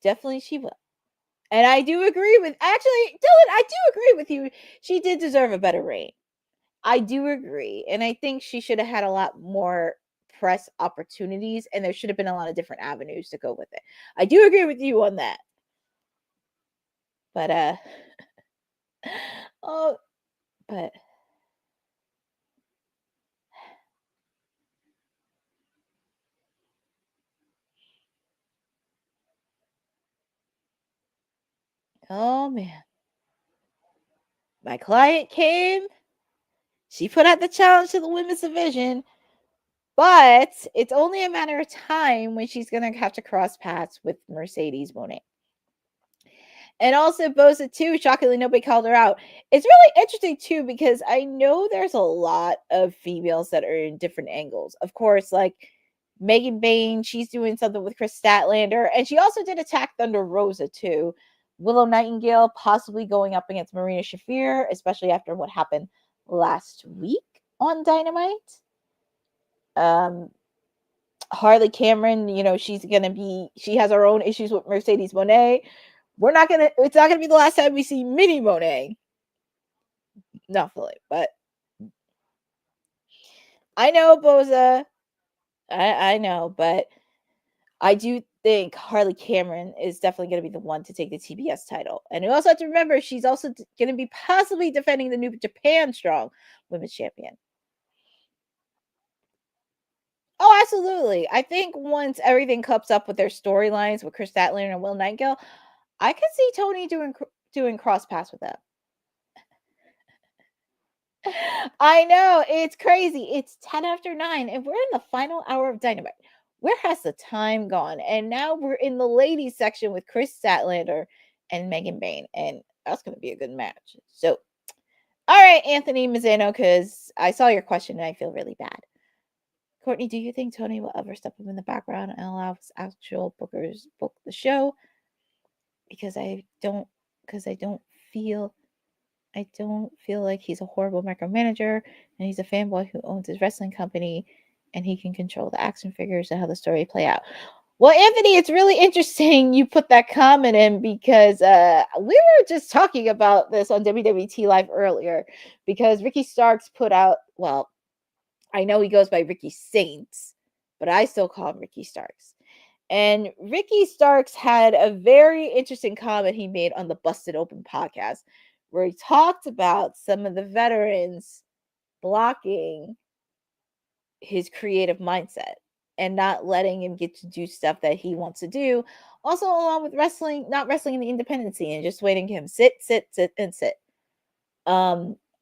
Definitely she will. And I do agree with, actually, Dylan, I do agree with you. She did deserve a better reign. I do agree. And I think she should have had a lot more press opportunities, and there should have been a lot of different avenues to go with it. I do agree with you on that. But oh, but oh man. My client came, she put out the challenge to the women's division, but it's only a matter of time when she's gonna have to cross paths with Mercedes Moné. And also Boza too, shockingly nobody called her out. It's really interesting too, because I know there's a lot of females that are in different angles. Of course, like Megan Bayne, she's doing something with Kris Statlander, and she also did attack Thunder Rosa too. Willow Nightingale possibly going up against Marina Shafir, especially after what happened last week on Dynamite. Harley Cameron, she has her own issues with Mercedes Moné. It's not gonna be the last time we see Mini Monet. Not fully, but I know, Boza. I know, but I do think Harley Cameron is definitely going to be the one to take the TBS title. And you also have to remember, she's also going to be possibly defending the New Japan Strong Women's Champion. Oh, absolutely. I think once everything cups up with their storylines with Kris Statlander and Will Nightingale, I could see Tony doing cross paths with them. I know, it's crazy. It's 10 after 9, and we're in the final hour of Dynamite. Where has the time gone? And now we're in the ladies section with Kris Statlander and Megan Bayne, and that's going to be a good match. So, all right, Anthony Mazzano, because I saw your question and I feel really bad. Courtney, do you think Tony will ever step up in the background and allow his actual bookers book the show? Because I don't feel like he's a horrible micromanager, and he's a fanboy who owns his wrestling company, and he can control the action figures and how the story play out. Well, Anthony, it's really interesting you put that comment in, because we were just talking about this on WWT Live earlier, because Ricky Starks put out, well, I know he goes by Ricky Saints, but I still call him Ricky Starks. And Ricky Starks had a very interesting comment he made on the Busted Open podcast, where he talked about some of the veterans blocking his creative mindset and not letting him get to do stuff that he wants to do. Also, along with not wrestling in the independent scene, and just waiting him sit, and sit.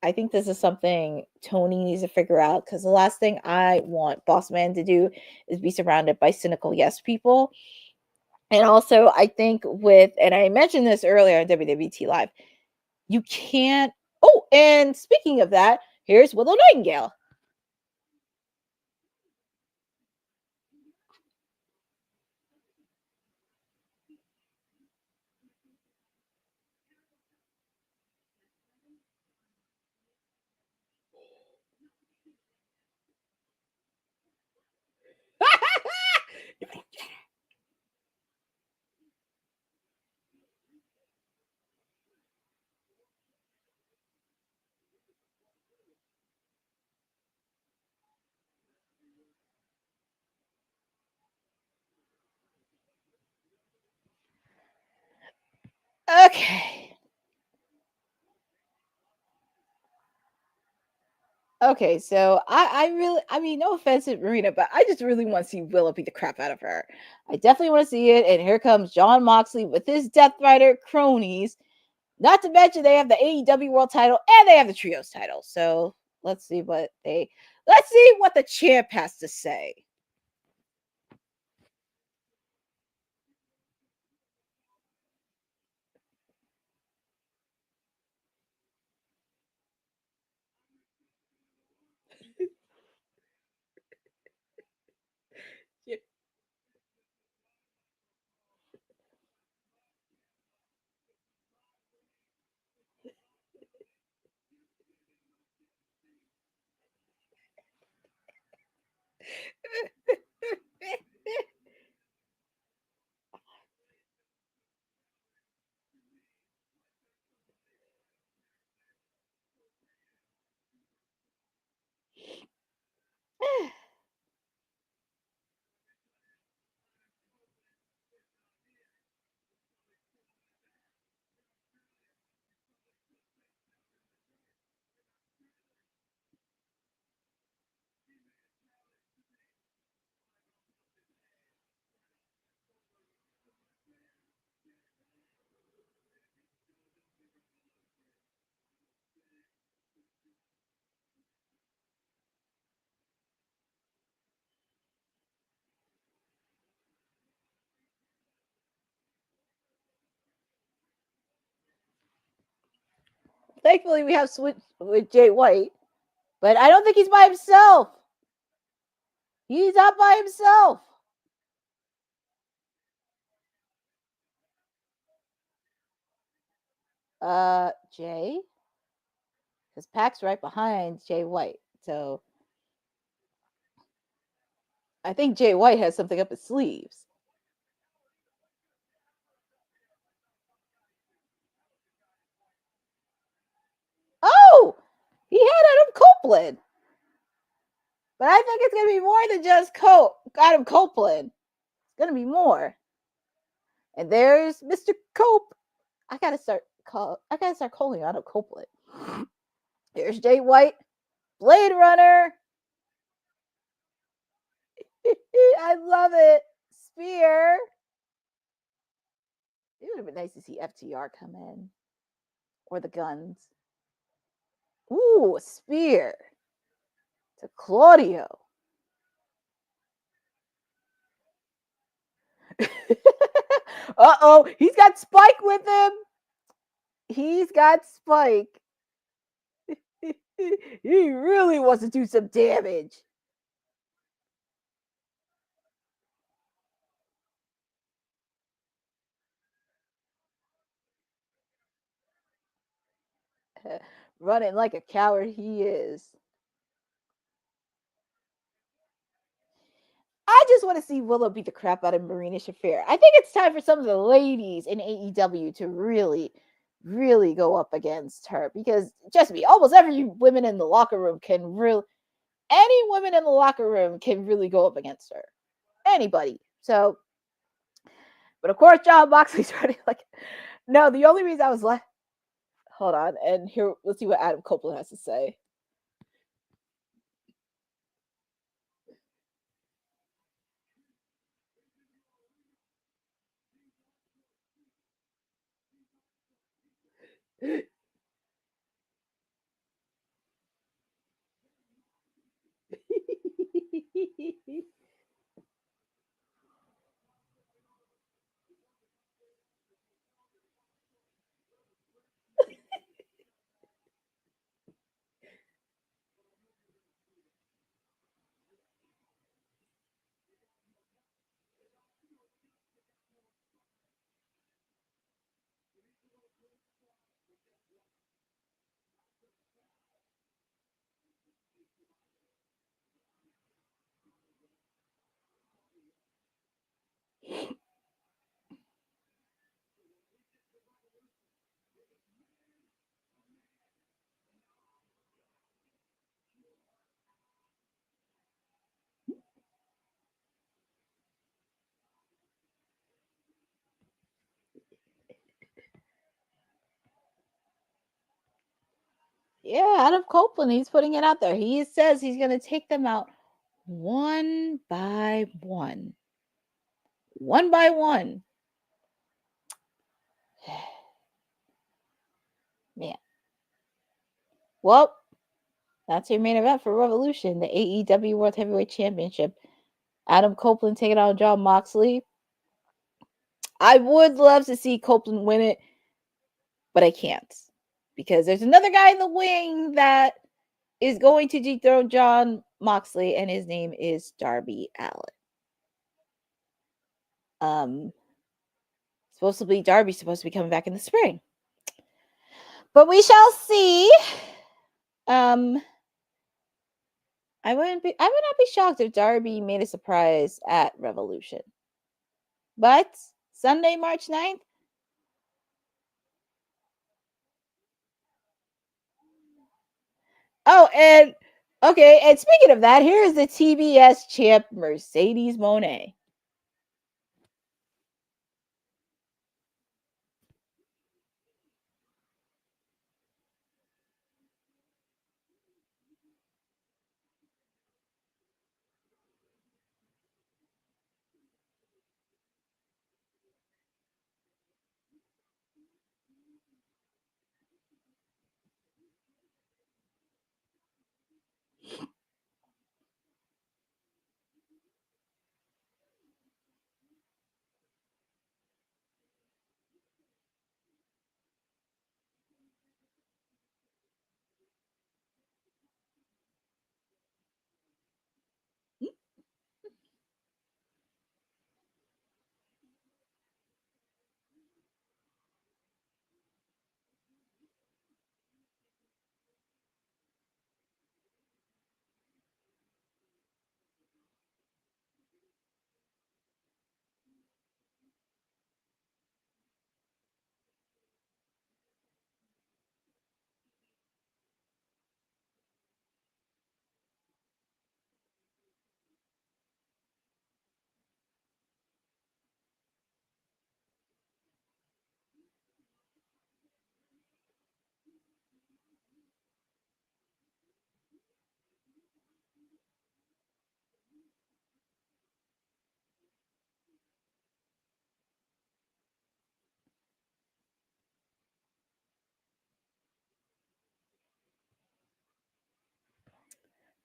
I think this is something Tony needs to figure out, because the last thing I want Boss Man to do is be surrounded by cynical yes people. And also, I think and I mentioned this earlier on WWT Live, you can't. Oh, and speaking of that, here's Willow Nightingale. Okay. Okay, so I mean, no offense to Marina, but I just really want to see Willow beat the crap out of her. I definitely want to see it. And here comes Jon Moxley with his Death Rider cronies. Not to mention they have the AEW World title and they have the Trios title. So let's see what the champ has to say. Thankfully, we have switch with Jay White, but I don't think he's by himself. He's not by himself. Jay? Because Pac's right behind Jay White. So I think Jay White has something up his sleeves. Oh! He had Adam Copeland. But I think it's going to be more than just Adam Copeland. It's going to be more. And there's Mr. Cope. I gotta start calling Adam Copeland. There's Jay White, Blade Runner. I love it. Spear. It would have been nice to see FTR come in. Or the Guns. Ooh, a spear. To Claudio. Uh-oh, he's got Spike with him. He's got Spike. He really wants to do some damage. Running like a coward he is. I just want to see Willow beat the crap out of Marina Shafir. I think it's time for some of the ladies in AEW to really, really go up against her, because just me, almost every women in the locker room can really, any women in the locker room can really go up against her. Anybody. So, but of course, John Moxley's running like, no, the only reason I was like, hold on, and here, let's see what Adam Copeland has to say. Yeah, Adam Copeland, he's putting it out there. He says he's going to take them out one by one. One by one. Man. Well, that's your main event for Revolution, the AEW World Heavyweight Championship. Adam Copeland taking on John Moxley. I would love to see Copeland win it, but I can't, because there's another guy in the wing that is going to dethrone John Moxley, and his name is Darby Allin. Darby's supposed to be coming back in the spring, but we shall see. I would not be shocked if Darby made a surprise at Revolution. But Sunday, March 9th. Oh, and okay, and speaking of that, here is the TBS champ, Mercedes Moné.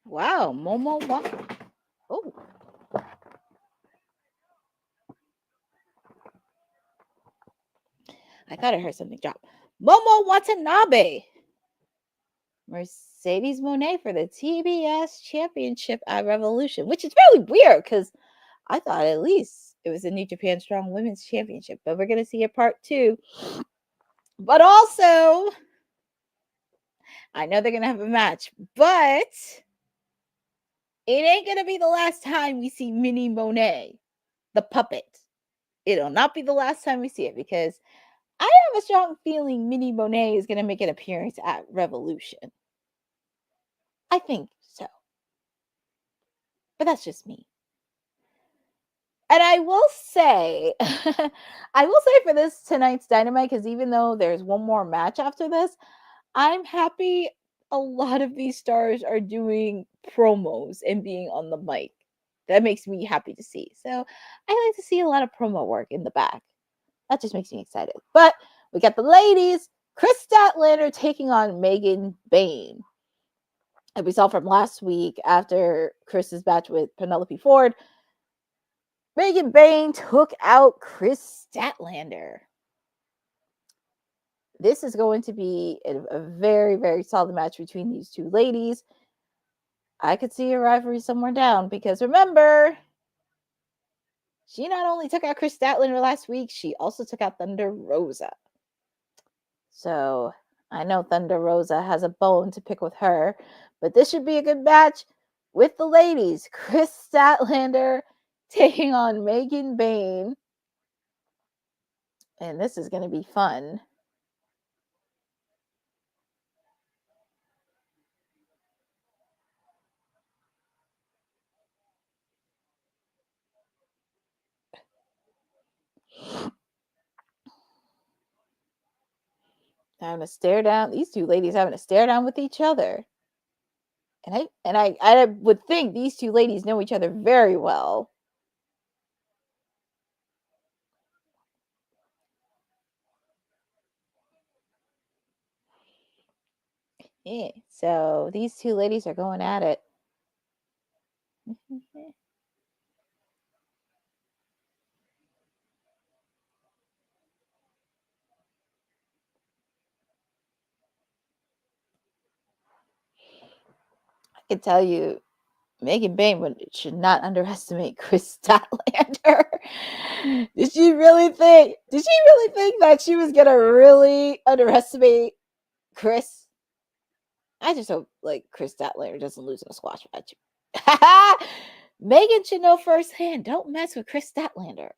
Wow, Momo. Oh. I thought I heard something drop. Momo Watanabe. Mercedes Monet for the TBS Championship at Revolution, which is really weird because I thought at least it was a New Japan Strong Women's Championship, but we're going to see a part 2. But also, I know they're going to have a match, but it ain't going to be the last time we see Minnie Monet, the puppet. It'll not be the last time we see it because I have a strong feeling Minnie Monet is going to make an appearance at Revolution. I think so. But that's just me. And I will say, for this tonight's Dynamite, because even though there's one more match after this, I'm happy a lot of these stars are doing promos and being on the mic. That makes me happy to see. So I like to see a lot of promo work in the back. That just makes me excited. But we got the ladies, Kris Statlander taking on Megan Bayne. And we saw from last week after Chris's match with Penelope Ford, Megan Bayne took out Kris Statlander. This is going to be a very, very solid match between these two ladies. I could see a rivalry somewhere down because remember, she not only took out Kris Statlander last week, she also took out Thunder Rosa. So I know Thunder Rosa has a bone to pick with her, but this should be a good match with the ladies. Kris Statlander taking on Megan Bayne. And this is going to be fun. Having a stare down. These two ladies having a stare down with each other. And I would think these two ladies know each other very well. Yeah, so these two ladies are going at it. I can tell you, Megan Bayne should not underestimate Kris Statlander. Did she really think that she was gonna really underestimate Kris? I just hope Kris Statlander doesn't lose in a squash match. Megan should know firsthand. Don't mess with Kris Statlander.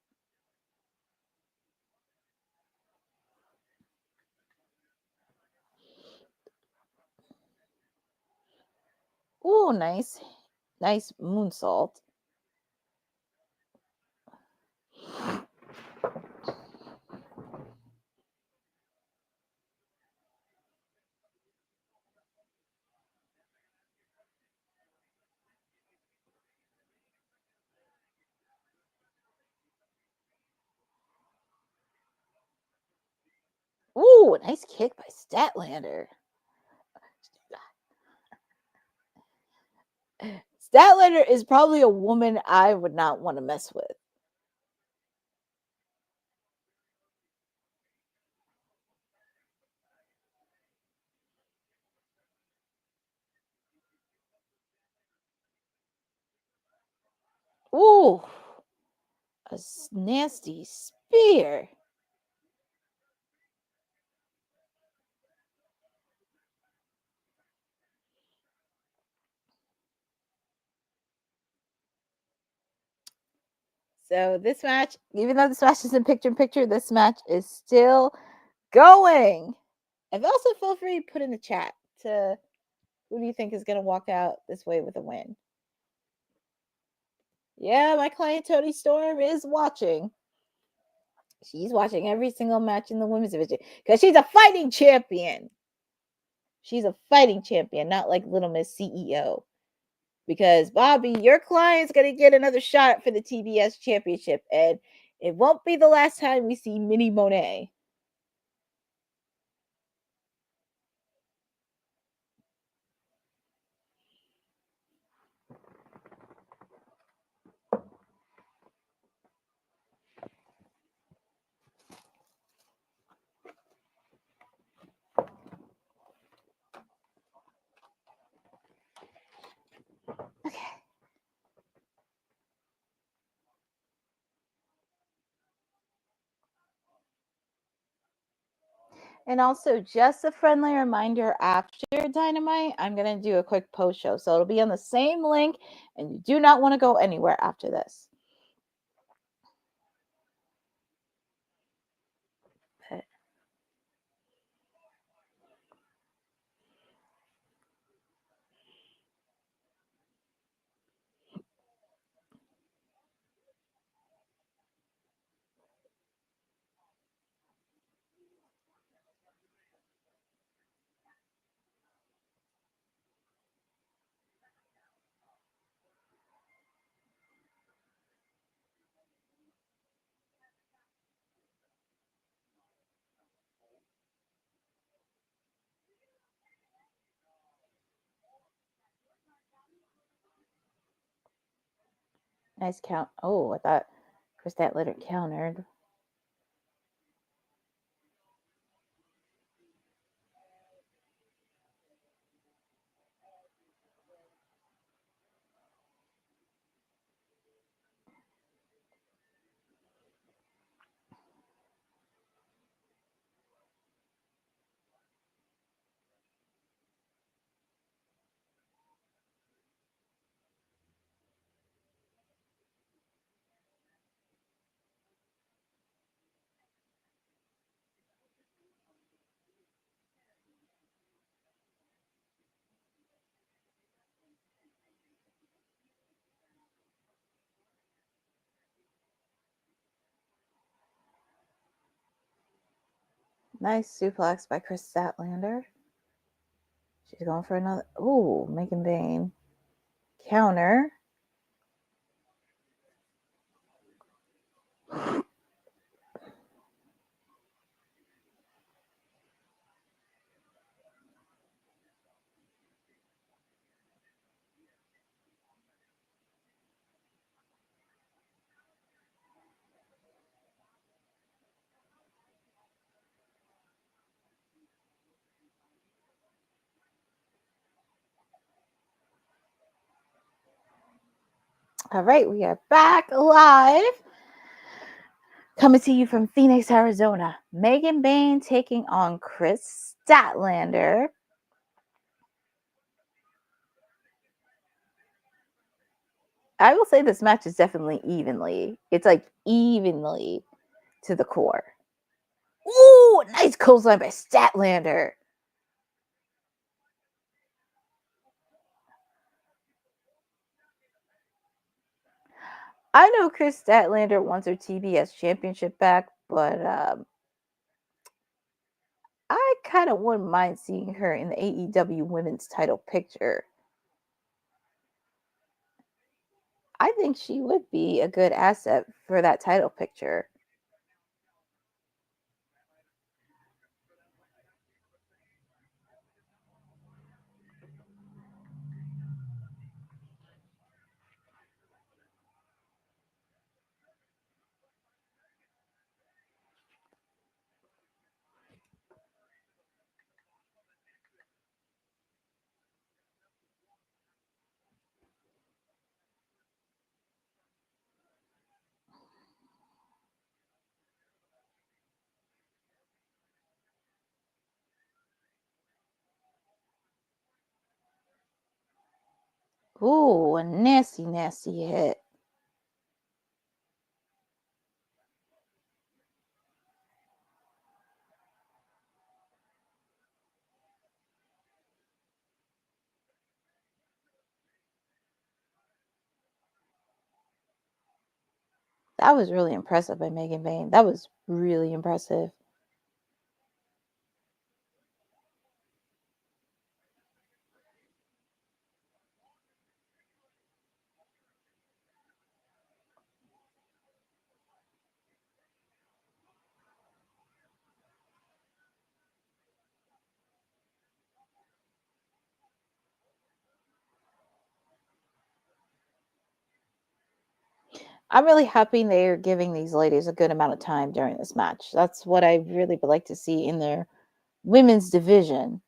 Oh, nice moonsault. Ooh, nice kick by Statlander. Statlander is probably a woman I would not want to mess with. Ooh, a nasty spear. So this match, even though this match isn't picture-in-picture, this match is still going. And also feel free to put in the chat to who do you think is going to walk out this way with a win. Yeah, my client Tony Storm is watching. She's watching every single match in the women's division because she's a fighting champion. She's a fighting champion, not like Little Miss CEO. Because Bobby, your client's going to get another shot for the TBS championship, and it won't be the last time we see Minnie Monet. And also, just a friendly reminder, after Dynamite, I'm going to do a quick post show. So it'll be on the same link, and you do not want to go anywhere after this. But nice count. Oh, I thought Kris Statlander countered. Nice suplex by Kris Statlander. She's going for another. Ooh, Megan Bayne. Counter. All right, we are back live. Coming to you from Phoenix, Arizona. Megan Bayne taking on Kris Statlander. I will say this match is definitely evenly. It's like evenly to the core. Ooh, nice clothesline by Statlander. I know Kris Statlander wants her TBS championship back, but I kind of wouldn't mind seeing her in the AEW women's title picture. I think she would be a good asset for that title picture. Ooh, a nasty, nasty hit. That was really impressive by Megan Bayne. That was really impressive. I'm really happy they're giving these ladies a good amount of time during this match. That's what I really would like to see in their women's division.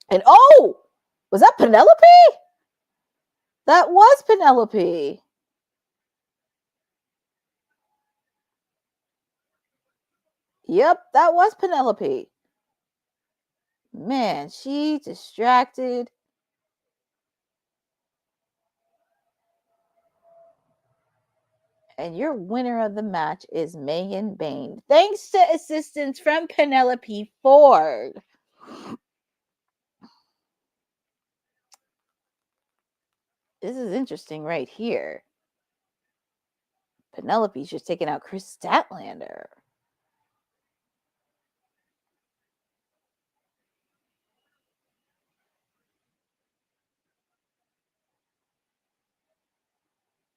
And oh, was that Penelope? That was Penelope. Yep, that was Penelope. Man, she distracted. And your winner of the match is Megan Bayne. Thanks to assistance from Penelope Ford. This is interesting right here. Penelope's just taking out Kris Statlander.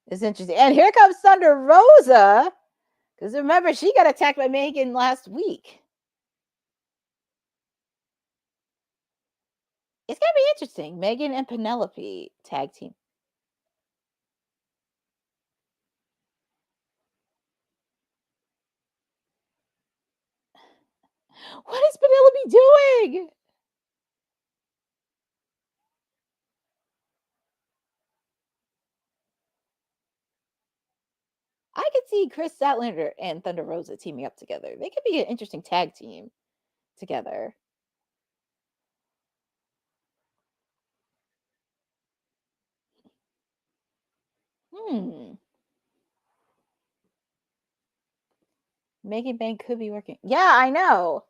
It's interesting. And here comes Thunder Rosa. Because remember, she got attacked by Megan last week. It's going to be interesting. Megan and Penelope tag team. What is Penelope doing? I could see Kris Statlander and Thunder Rosa teaming up together. They could be an interesting tag team together. Megan Bayne could be working. Yeah, I know.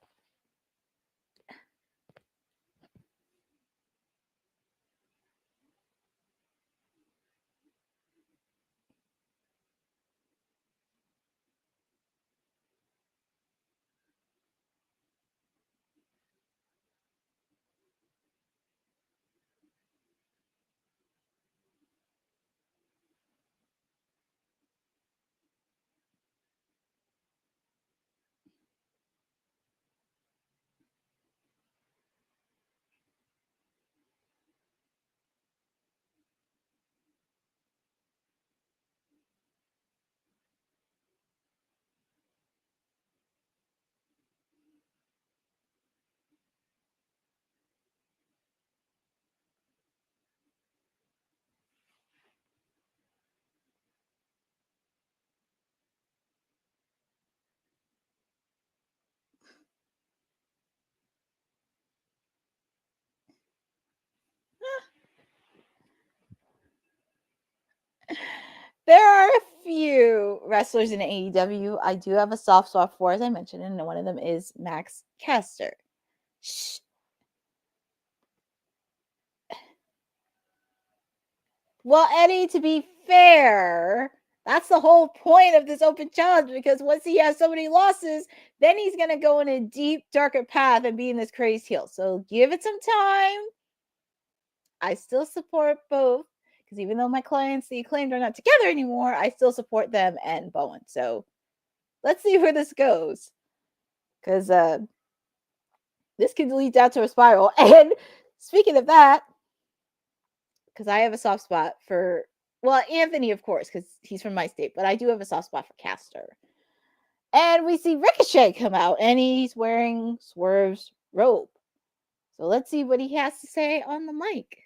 There are a few wrestlers in AEW I do have a soft spot for, as I mentioned, and one of them is Max Caster. Shh. Well, Eddie, to be fair, that's the whole point of this open challenge, because once he has so many losses, then he's going to go in a deep, darker path and be in this crazy heel. So give it some time. I still support both, because even though my clients, the Acclaimed, are not together anymore, I still support them and Bowen. So let's see where this goes, because this could lead down to a spiral. And speaking of that, because I have a soft spot for, well, Anthony, of course, because he's from my state, but I do have a soft spot for Caster. And we see Ricochet come out, and he's wearing Swerve's robe. So let's see what he has to say on the mic.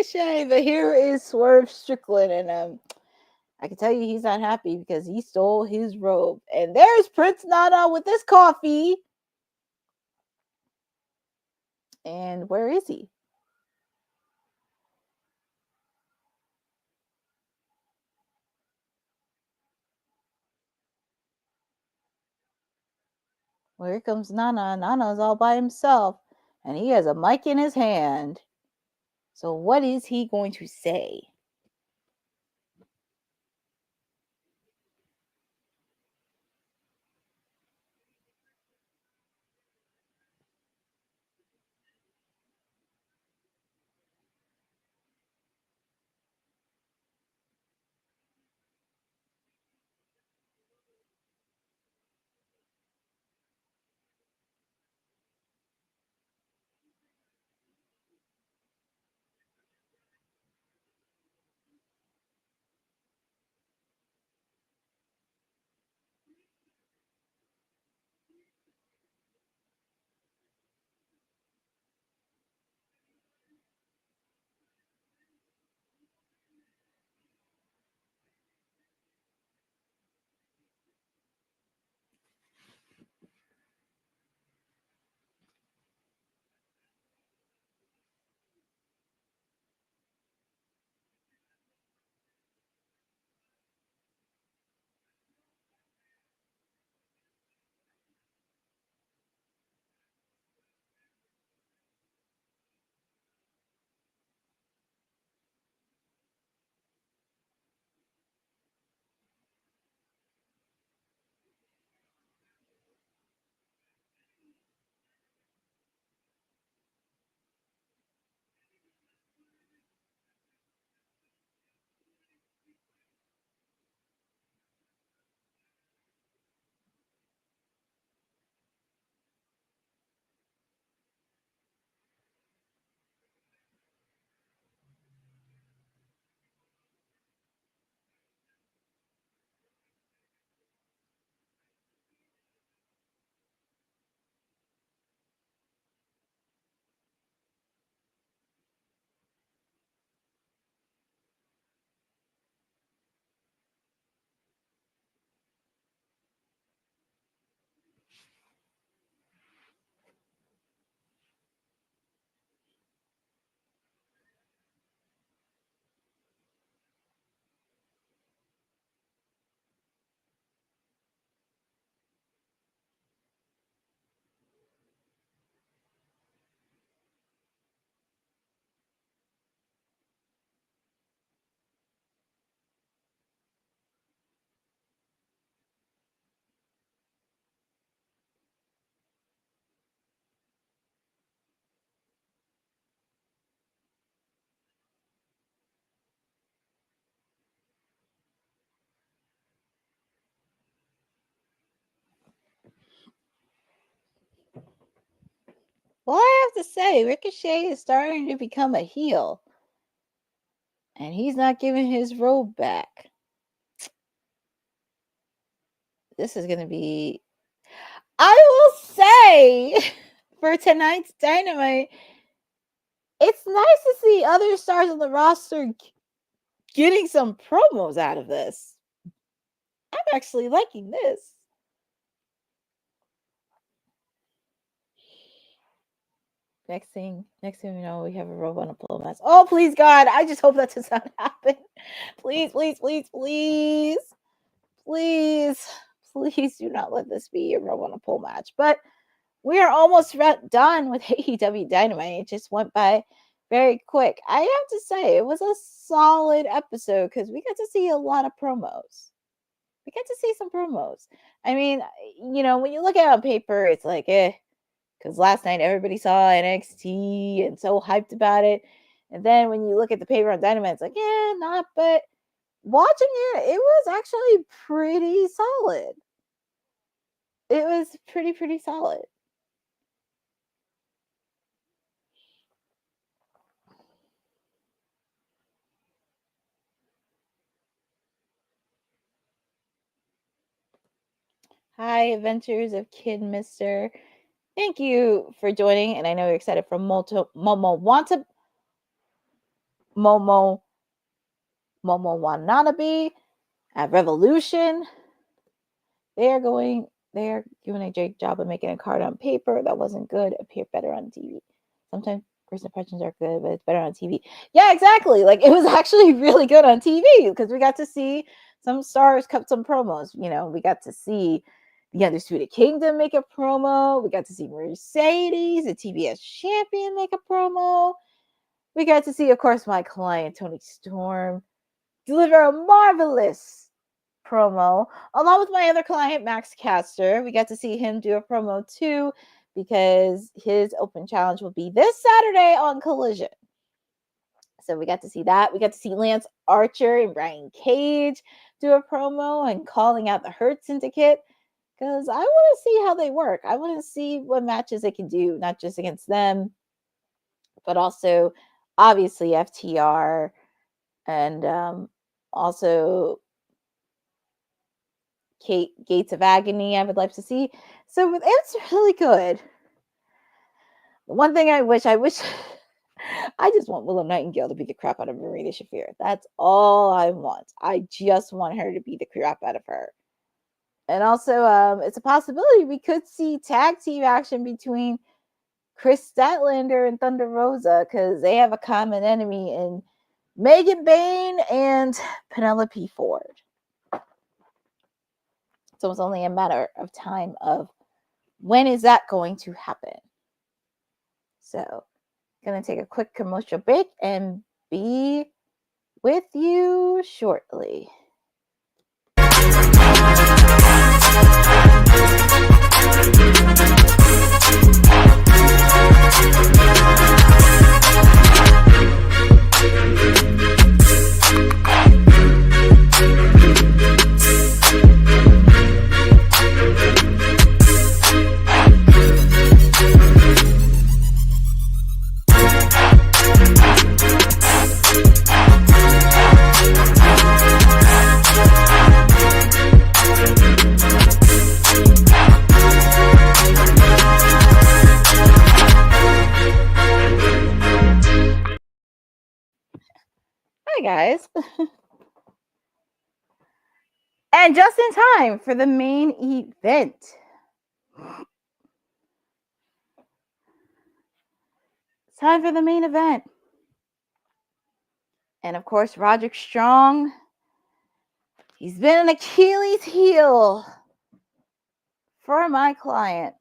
Ricochet, but here is Swerve Strickland, and I can tell you he's not happy because he stole his robe. And there's Prince Nana with his coffee. And where is he? Well, here comes Nana. Nana's all by himself, and he has a mic in his hand. So what is he going to say? Well, I have to say, Ricochet is starting to become a heel. And he's not giving his robe back. This is going to be... I will say, for tonight's Dynamite, it's nice to see other stars on the roster getting some promos out of this. I'm actually liking this. Next thing you know, we have a robe on a pole match. Oh, please, God. I just hope that does not happen. Please, please, please, please. Please, please do not let this be a robe on a pole match. But we are almost done with AEW Dynamite. It just went by very quick. I have to say, it was a solid episode because we got to see a lot of promos. We got to see some promos. I mean, you know, when you look at it on paper, it's like, because last night everybody saw NXT and so hyped about it. And then when you look at the paper on Dynamite, it's like, yeah, not. But watching it was actually pretty solid. It was pretty solid. Hi, Adventures of Kid Mister. Thank you for joining, and I know you're excited for Momo Momo Watanabe at Revolution. They're doing a great job of making a card on paper that wasn't good appear better on TV. Sometimes first impressions are good, but it's better on TV. Yeah, exactly. Like, it was actually really good on TV because we got to see some stars cut some promos. You know, we got to see the Undisputed Kingdom make a promo. We got to see Mercedes, the TBS champion, make a promo. We got to see, of course, my client, Tony Storm, deliver a marvelous promo, along with my other client, Max Caster. We got to see him do a promo too, because his open challenge will be this Saturday on Collision. So we got to see that. We got to see Lance Archer and Brian Cage do a promo and calling out the Hurt Syndicate, because I want to see how they work. I want to see what matches they can do, not just against them, but also obviously FTR and also Kate Gates of Agony. I would like to see. So it's really good. One thing I wish I just want Willow Nightingale to beat the crap out of Marina Shafir. That's all I want. I just want her to beat the crap out of her. And also, it's a possibility we could see tag team action between Kris Statlander and Thunder Rosa, because they have a common enemy in Megan Bayne and Penelope Ford. So it's only a matter of time of when is that going to happen. So, going to take a quick commercial break and be with you shortly. Hi, guys. And just in time for the main event. It's time for the main event. And of course, Roderick Strong. He's been an Achilles heel for my client.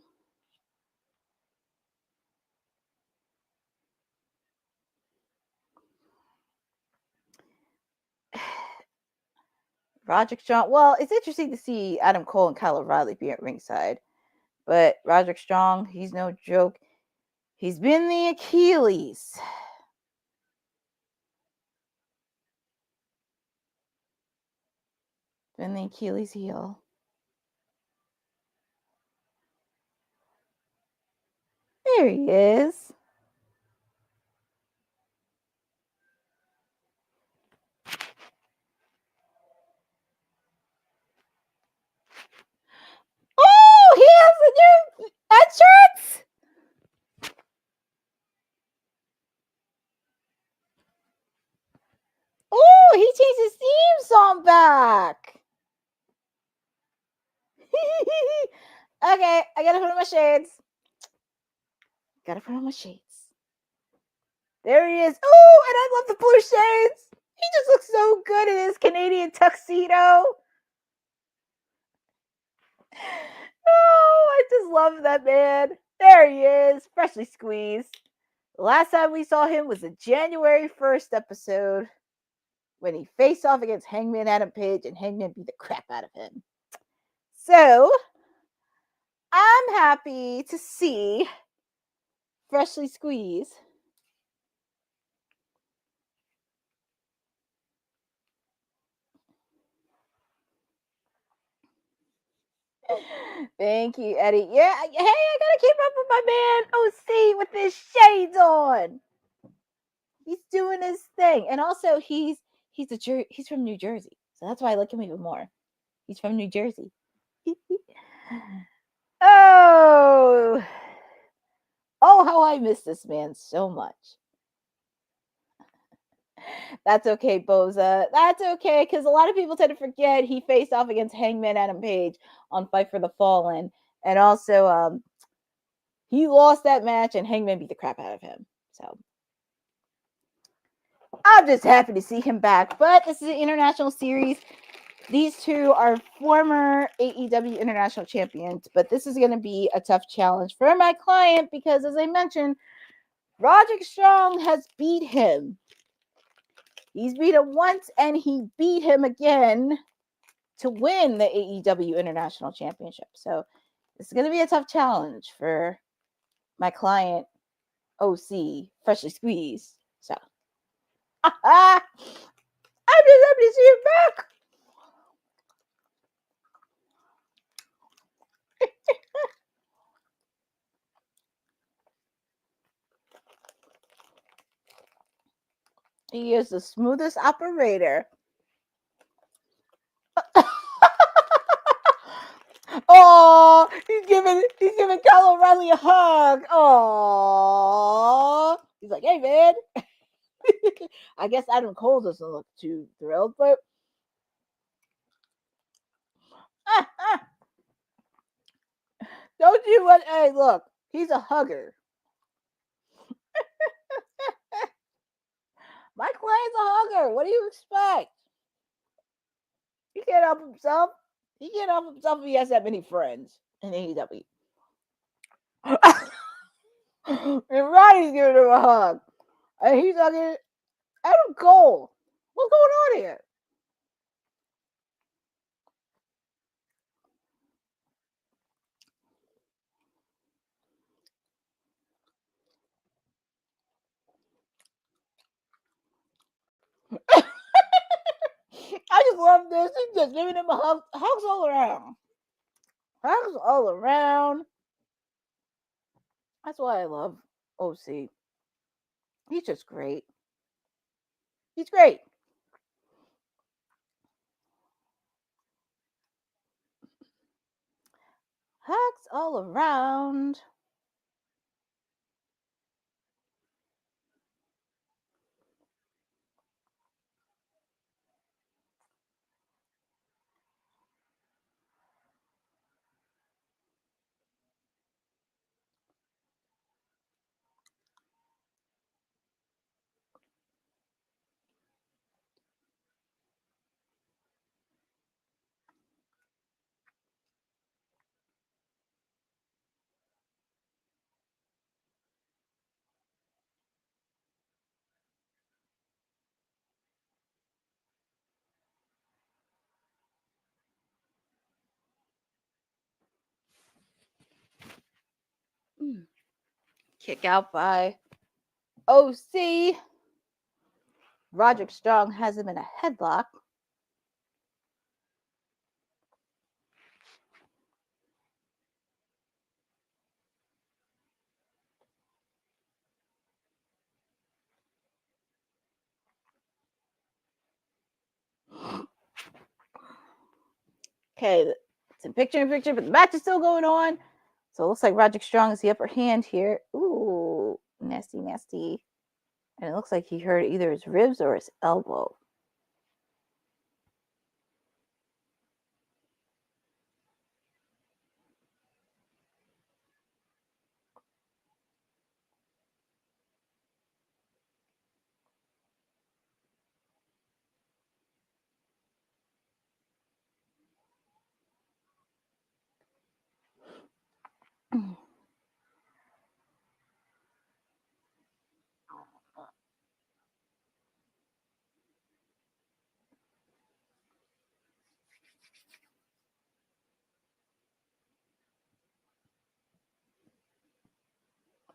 Roderick Strong. Well, it's interesting to see Adam Cole and Kyle O'Reilly be at ringside. But Roderick Strong, he's no joke. He's been the Achilles. Been the Achilles heel. There he is. Oh, he has a new entrance. Oh, he changed his theme song back. Okay, I gotta put on my shades. There he is. Oh, and I love the blue shades. He just looks so good in his Canadian tuxedo. Oh, I just love that man. There he is, freshly squeezed. The last time we saw him was the January 1st episode when he faced off against Hangman Adam Page and Hangman beat the crap out of him. So, I'm happy to see freshly squeezed. Thank you, Eddie. Yeah, hey, I gotta keep up with my man OC with his shades on. He's doing his thing, and also he's from New Jersey, so that's why I like him even more. He's from New Jersey. Oh, how I miss this man so much. That's okay, Boza. That's okay, because a lot of people tend to forget he faced off against Hangman Adam Page on Fight for the Fallen. And also, he lost that match and Hangman beat the crap out of him. So I'm just happy to see him back. But this is an international series. These two are former AEW International Champions, but this is going to be a tough challenge for my client because, as I mentioned, Roderick Strong has beat him. He's beat him once, and he beat him again to win the AEW International Championship. So this is going to be a tough challenge for my client, OC, freshly squeezed. So I'm just happy to see him back. He is the smoothest operator. Oh, he's giving Kyle O'Reilly a hug. Oh, he's like, hey man. I guess Adam Cole doesn't look too thrilled, but don't you want? Hey, look, he's a hugger. My client's a hugger. What do you expect? He can't help himself. He can't help himself if he has that many friends in AEW. And Roddy's giving him a hug. And he's hugging Adam Cole. What's going on here? I just love this. He's just giving him a hug. Hugs all around. Hugs all around. That's why I love OC. He's just great. He's great. Hugs all around. Kick out by OC. Roderick Strong has him in a headlock. Okay, it's a picture in picture, but the match is still going on. So it looks like Roderick Strong is the upper hand here. Ooh, nasty, nasty. And it looks like he hurt either his ribs or his elbow.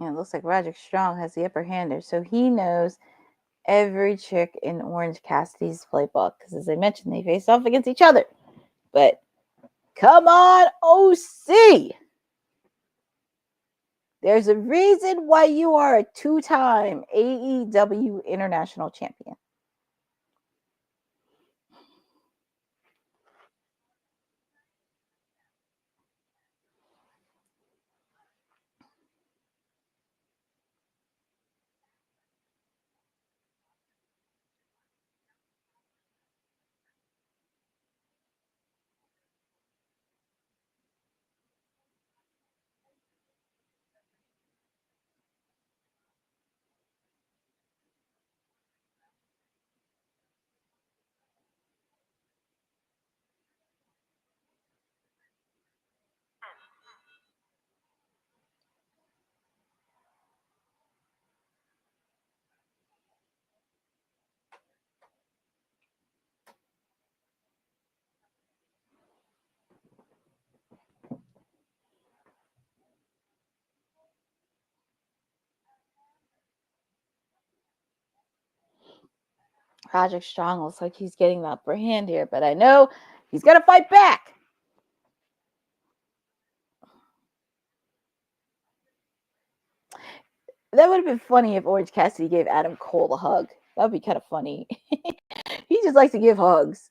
And it looks like Roderick Strong has the upper hand there. So he knows every trick in Orange Cassidy's playbook. Because as I mentioned, they face off against each other. But come on, OC! There's a reason why you are a two-time AEW International Champion. Roderick Strong looks like he's getting the upper hand here, but I know he's going to fight back. That would have been funny if Orange Cassidy gave Adam Cole a hug. That would be kind of funny. He just likes to give hugs.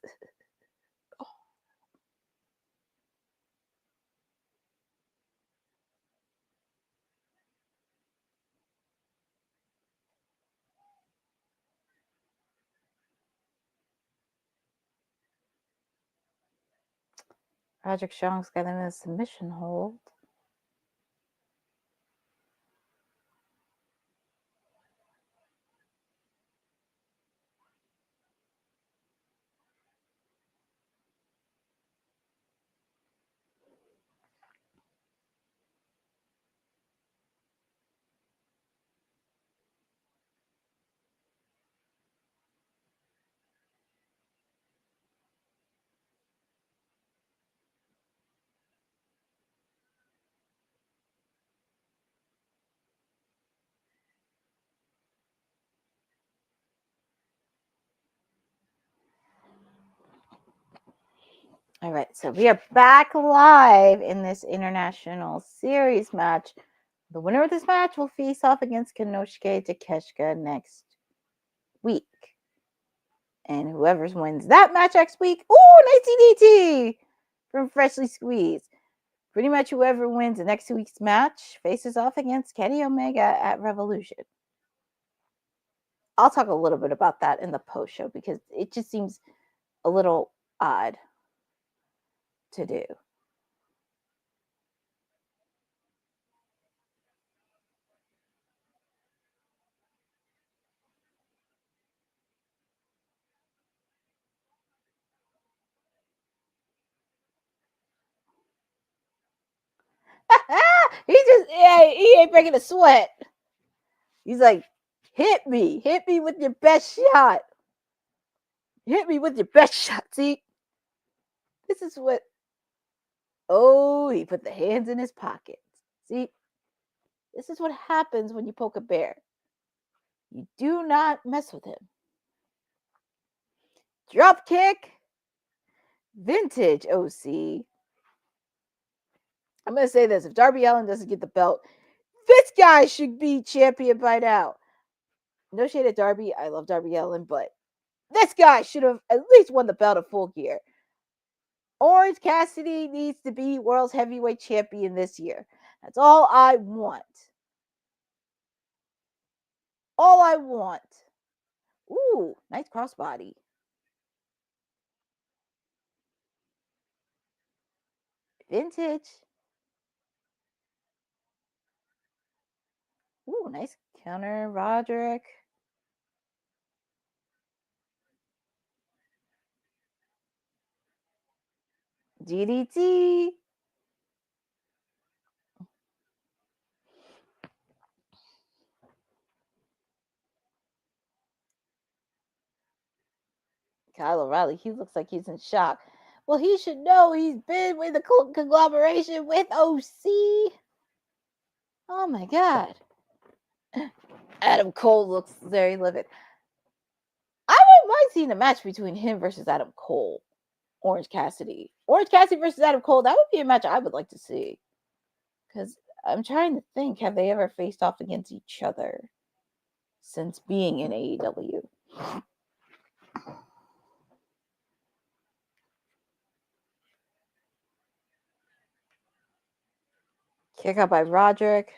Roderick Strong's got him in a submission hold. All right, so we are back live in this International Series match. The winner of this match will face off against Konosuke Takeshita next week. And whoever wins that match next week, nice CDT from Freshly Squeezed. Pretty much whoever wins the next week's match faces off against Kenny Omega at Revolution. I'll talk a little bit about that in the post show because it just seems a little odd to do. He ain't breaking a sweat. He's like, hit me with your best shot. Hit me with your best shot. See, this is what. Oh, he put the hands in his pockets. See, this is what happens when you poke a bear. You do not mess with him. Drop kick. Vintage OC. I'm going to say this. If Darby Allin doesn't get the belt, this guy should be champion by now. No shade at Darby. I love Darby Allin, but this guy should have at least won the belt of Full Gear. Orange Cassidy needs to be World's Heavyweight Champion this year. That's all I want. All I want. Ooh, nice crossbody. Vintage. Ooh, nice counter, Roderick. DDT. Kyle O'Reilly, he looks like he's in shock. Well, he should know he's been with the conglomeration with OC. Oh my God. Adam Cole looks very livid. I wouldn't mind seeing a match between him versus Adam Cole. Orange Cassidy. Orange Cassidy versus Adam Cole. That would be a match I would like to see. Because I'm trying to think, have they ever faced off against each other since being in AEW? Kick out by Roderick.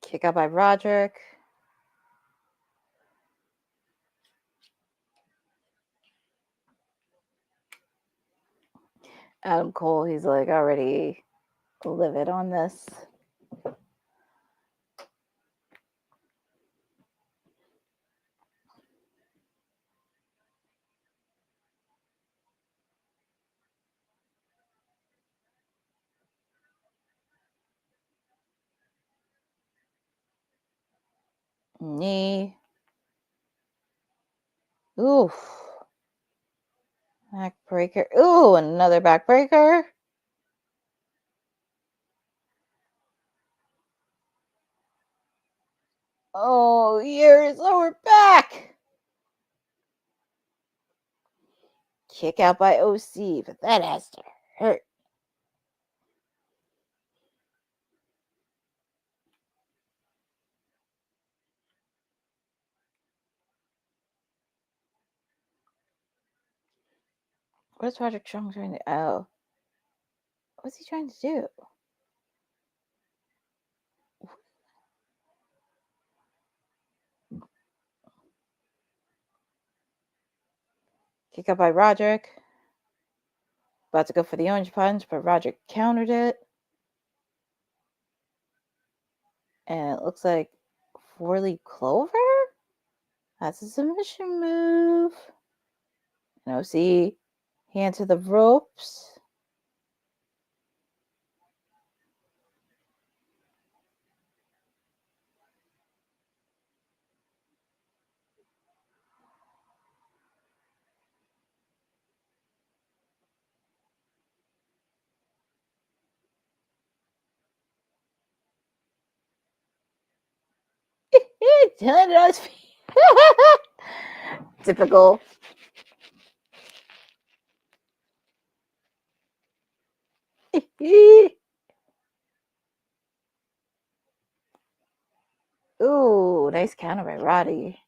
Kick out by Roderick. Adam Cole, he's like already livid on this. Knee. Oof. Backbreaker. Ooh, another backbreaker. Oh, years lower back. Kick out by OC, but that has to hurt. What is Roderick Strong trying to... Oh. What's he trying to do? Kick out by Roderick. About to go for the orange punch, but Roderick countered it. And it looks like 4-leaf clover? That's a submission move. And OC, hand to the ropes. He landed on his feet. Typical. Ooh, nice counter by Roddy.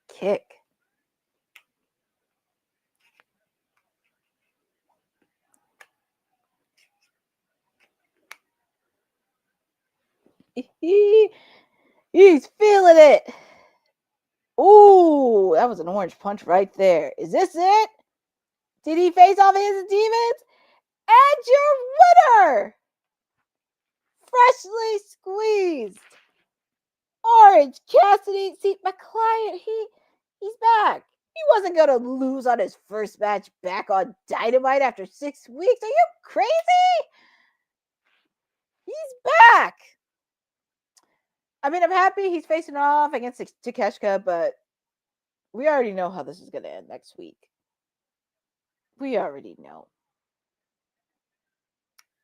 Kick. He's feeling it. Ooh, that was an orange punch right there. Is this it? Did he face off his demons? And your winner! Freshly squeezed. Orange Cassidy. See, my client, he's back. He wasn't going to lose on his first match back on Dynamite after 6 weeks. Are you crazy? He's back. I mean, I'm happy he's facing off against Takeshita, but we already know how this is going to end next week. We already know.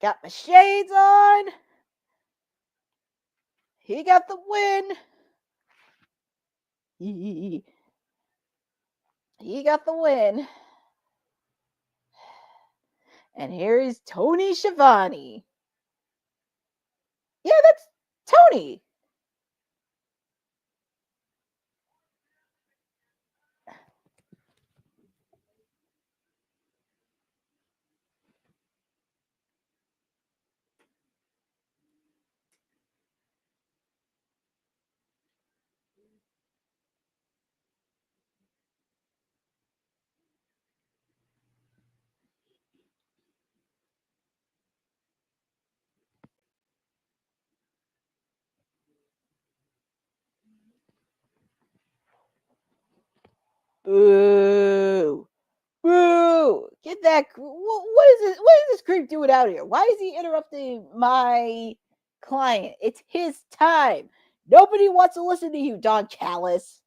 Got my shades on. He got the win. He got the win. And here is Tony Schiavone. Yeah, that's Tony. Boo. Boo. Get that. What is this? What is this creep doing out here? Why is he interrupting my client? It's his time. Nobody wants to listen to you, Don Callis.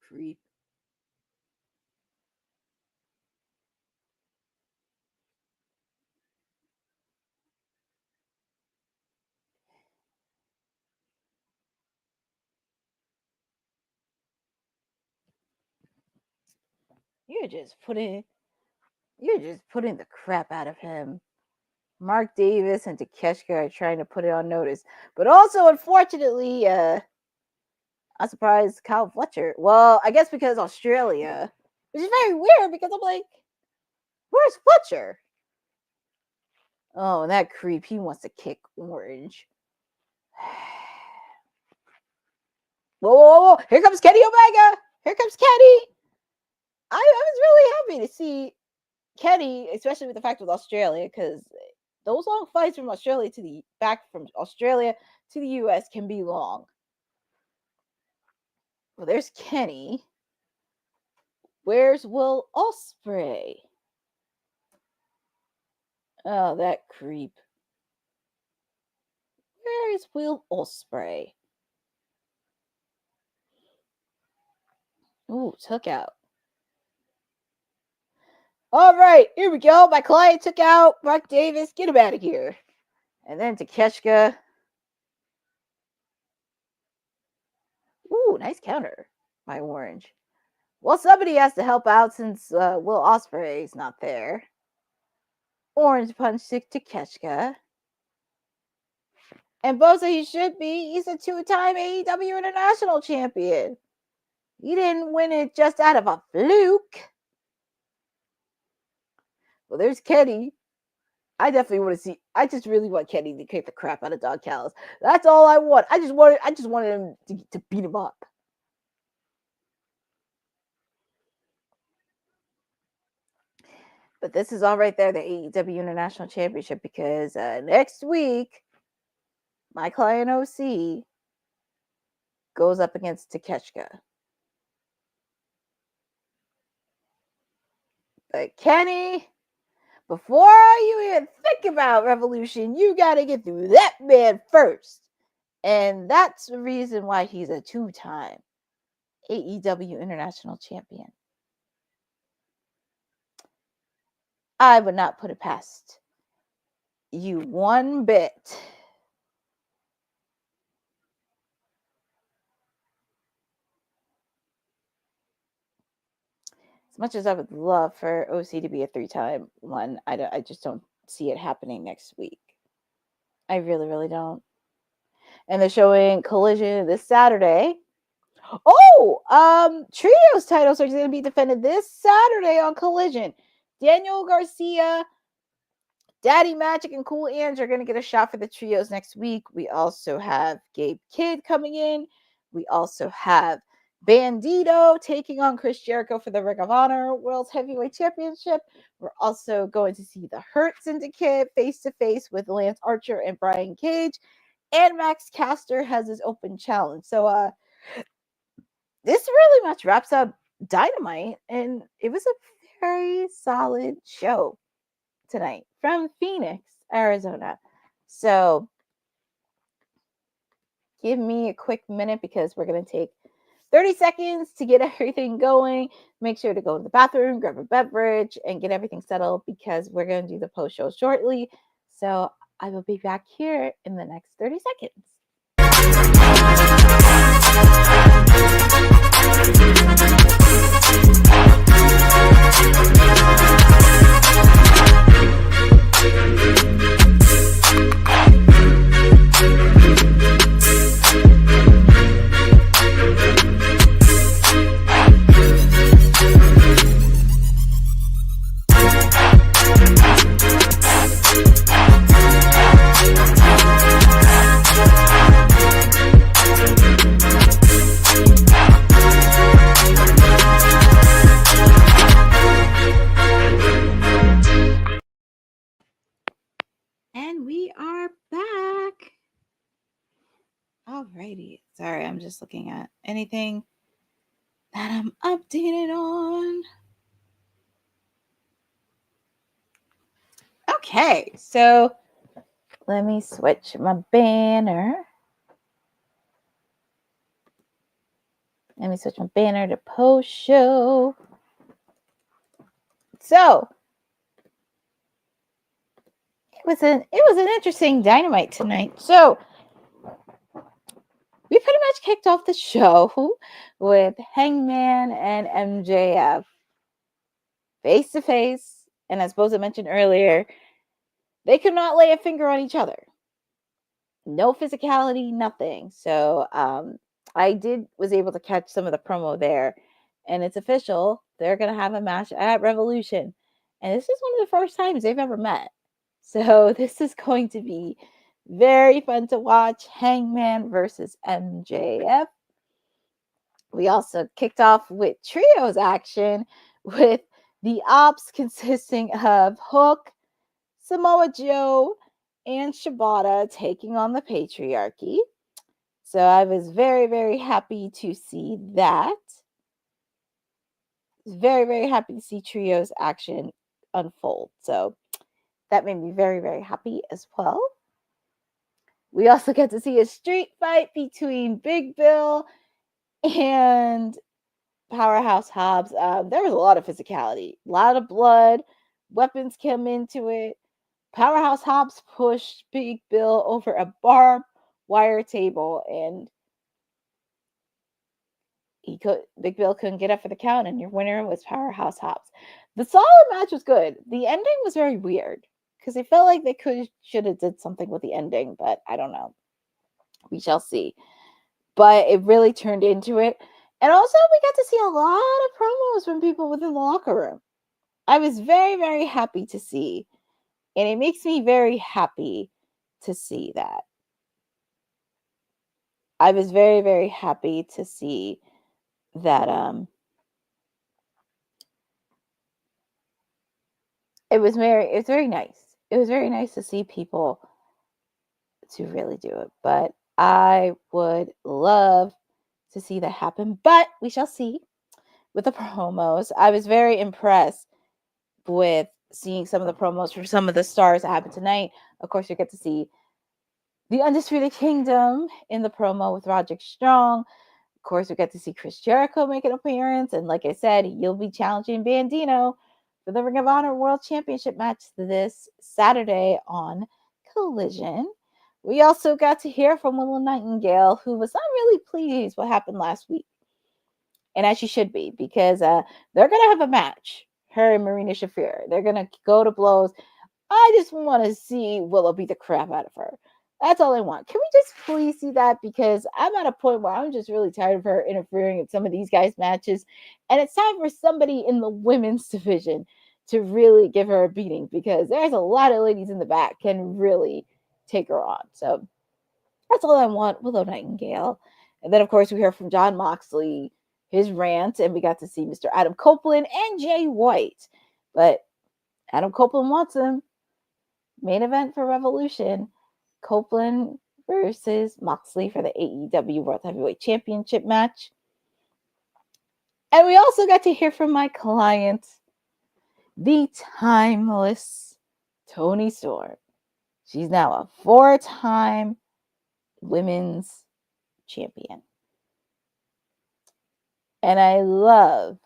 Creep. You're just putting the crap out of him. Mark Davis and Takeshita are trying to put it on notice. But also, unfortunately, I'm surprised Kyle Fletcher. Well, I guess because Australia, which is very weird because I'm like, where's Fletcher? Oh, and that creep, he wants to kick Orange. Whoa, whoa, whoa. Here comes Kenny Omega. Here comes Kenny. I was really happy to see Kenny, especially with the fact with Australia, because those long flights from Australia to the US can be long. Well, there's Kenny. Where's Will Ospreay? Oh, that creep. Where is Will Ospreay? Ooh, took out. All right, here we go. My client took out Mark Davis. Get him out of here. And then Takeshita. Ooh, nice counter by Orange. Well, somebody has to help out since Will Ospreay is not there. Orange punch to Takeshita. And Bosa, he should be. He's a two-time AEW International Champion. He didn't win it just out of a fluke. Well, there's Kenny. I definitely want to see. I just really want Kenny to kick the crap out of Don Callis. That's all I want. I just wanted him to beat him up. But this is all right there, the AEW International Championship, because next week, my client OC goes up against Takeshita. But Kenny, before you even think about Revolution, you got to get through that man first. And that's the reason why he's a two-time AEW International Champion. I would not put it past you one bit. As much as I would love for OC to be a three-time one, I just don't see it happening next week. I really, really don't. And they're showing Collision this Saturday. Oh, Trios titles are going to be defended this Saturday on Collision. Daniel Garcia, Daddy Magic, and Cool Ange are going to get a shot for the Trios next week. We also have Gabe Kidd coming in. We also have Bandito taking on Chris Jericho for the Ring of Honor World Heavyweight Championship. We're also going to see the Hurt Syndicate face-to-face with Lance Archer and Brian Cage. And Max Caster has his open challenge. So, this really much wraps up Dynamite. And it was a very solid show tonight from Phoenix, Arizona. So, give me a quick minute because we're going to take 30 seconds to get everything going. Make sure to go to the bathroom, grab a beverage, and get everything settled because we're going to do the post show shortly. So I will be back here in the next 30 seconds. And we are back. Alrighty. Sorry, I'm just looking at anything that I'm updated on. Okay, so let me switch my banner. Let me switch my banner to post show. So it was an interesting Dynamite tonight. So we pretty much kicked off the show with Hangman and MJF face to face, and as Boza mentioned earlier, they could not lay a finger on each other. No physicality, nothing. So I was able to catch some of the promo there, and it's official. They're gonna have a match at Revolution, and this is one of the first times they've ever met. So this is going to be very fun to watch. Hangman versus MJF. We also kicked off with trios action with the Opps consisting of Hook, Samoa Joe, and Shibata taking on the Patriarchy. So I was very, very happy to see that. Very, very happy to see trios action unfold. So that made me very, very happy as well. We also get to see a street fight between Big Bill and Powerhouse Hobbs. There was a lot of physicality, a lot of blood, weapons came into it. Powerhouse Hobbs pushed Big Bill over a barbed wire table, and Big Bill couldn't get up for the count, and your winner was Powerhouse Hobbs. The solid match was good. The ending was very weird because I felt like they should have did something with the ending, but I don't know. We shall see. But it really turned into it. And also, we got to see a lot of promos from people within the locker room. I was very, very happy to see. And it makes me very happy to see that. I was very, very happy to see that it was very nice. It was very nice to see people to really do it. But I would love to see that happen. But we shall see with the promos. I was very impressed with seeing some of the promos for some of the stars that happened tonight. Of course, you get to see the Undisputed Kingdom in the promo with Roderick Strong. Of course, we get to see Chris Jericho make an appearance. And like I said, you'll be challenging Bandino for the Ring of Honor World Championship match this Saturday on Collision. We also got to hear from Willow Nightingale, who was not really pleased what happened last week. And as she should be, because they're going to have a match, her and Marina Shafir. They're going to go to blows. I just want to see Willow beat the crap out of her. That's all I want. Can we just please see that? Because I'm at a point where I'm just really tired of her interfering in some of these guys' matches. And it's time for somebody in the women's division to really give her a beating, because there's a lot of ladies in the back can really take her on. So that's all I want, Willow Nightingale. And then, of course, we hear from Jon Moxley, his rant, and we got to see Mr. Adam Copeland and Jay White. But Adam Copeland wants him. Main event for Revolution. Copeland versus Moxley for the AEW World Heavyweight Championship match. And we also got to hear from my client, the timeless Toni Storm. She's now a 4-time women's champion. And I loved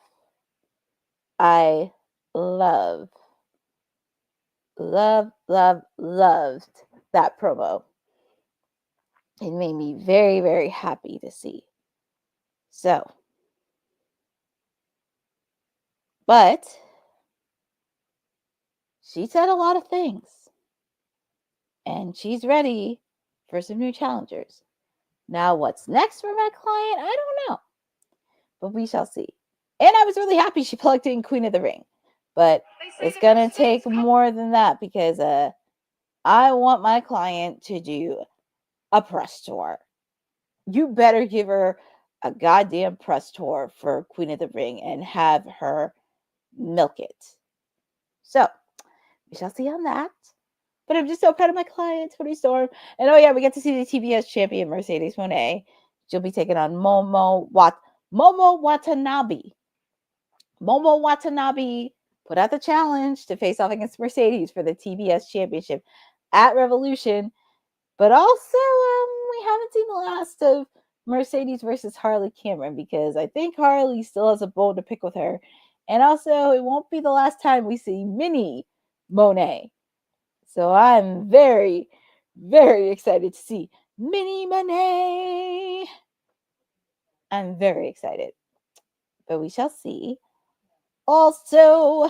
that promo. It made me very, very happy to see. So, but she said a lot of things, and she's ready for some new challengers. Now, what's next for my client? I don't know, but we shall see. And I was really happy she plugged in Queen of the Ring, but it's gonna take more than that, because I want my client to do a press tour. You better give her a goddamn press tour for Queen of the Ring and have her milk it. So, we shall see on that. But I'm just so proud of my client, Toni Storm. And oh yeah, we get to see the TBS champion, Mercedes Moné. She'll be taking on Momo Watanabe. Momo Watanabe put out the challenge to face off against Mercedes for the TBS championship at Revolution. But also, we haven't seen the last of Mercedes versus Harley Cameron, because I think Harley still has a bone to pick with her. And also, it won't be the last time we see Mini Monet. So I'm very, very excited to see Mini Monet. I'm very excited. But we shall see. Also,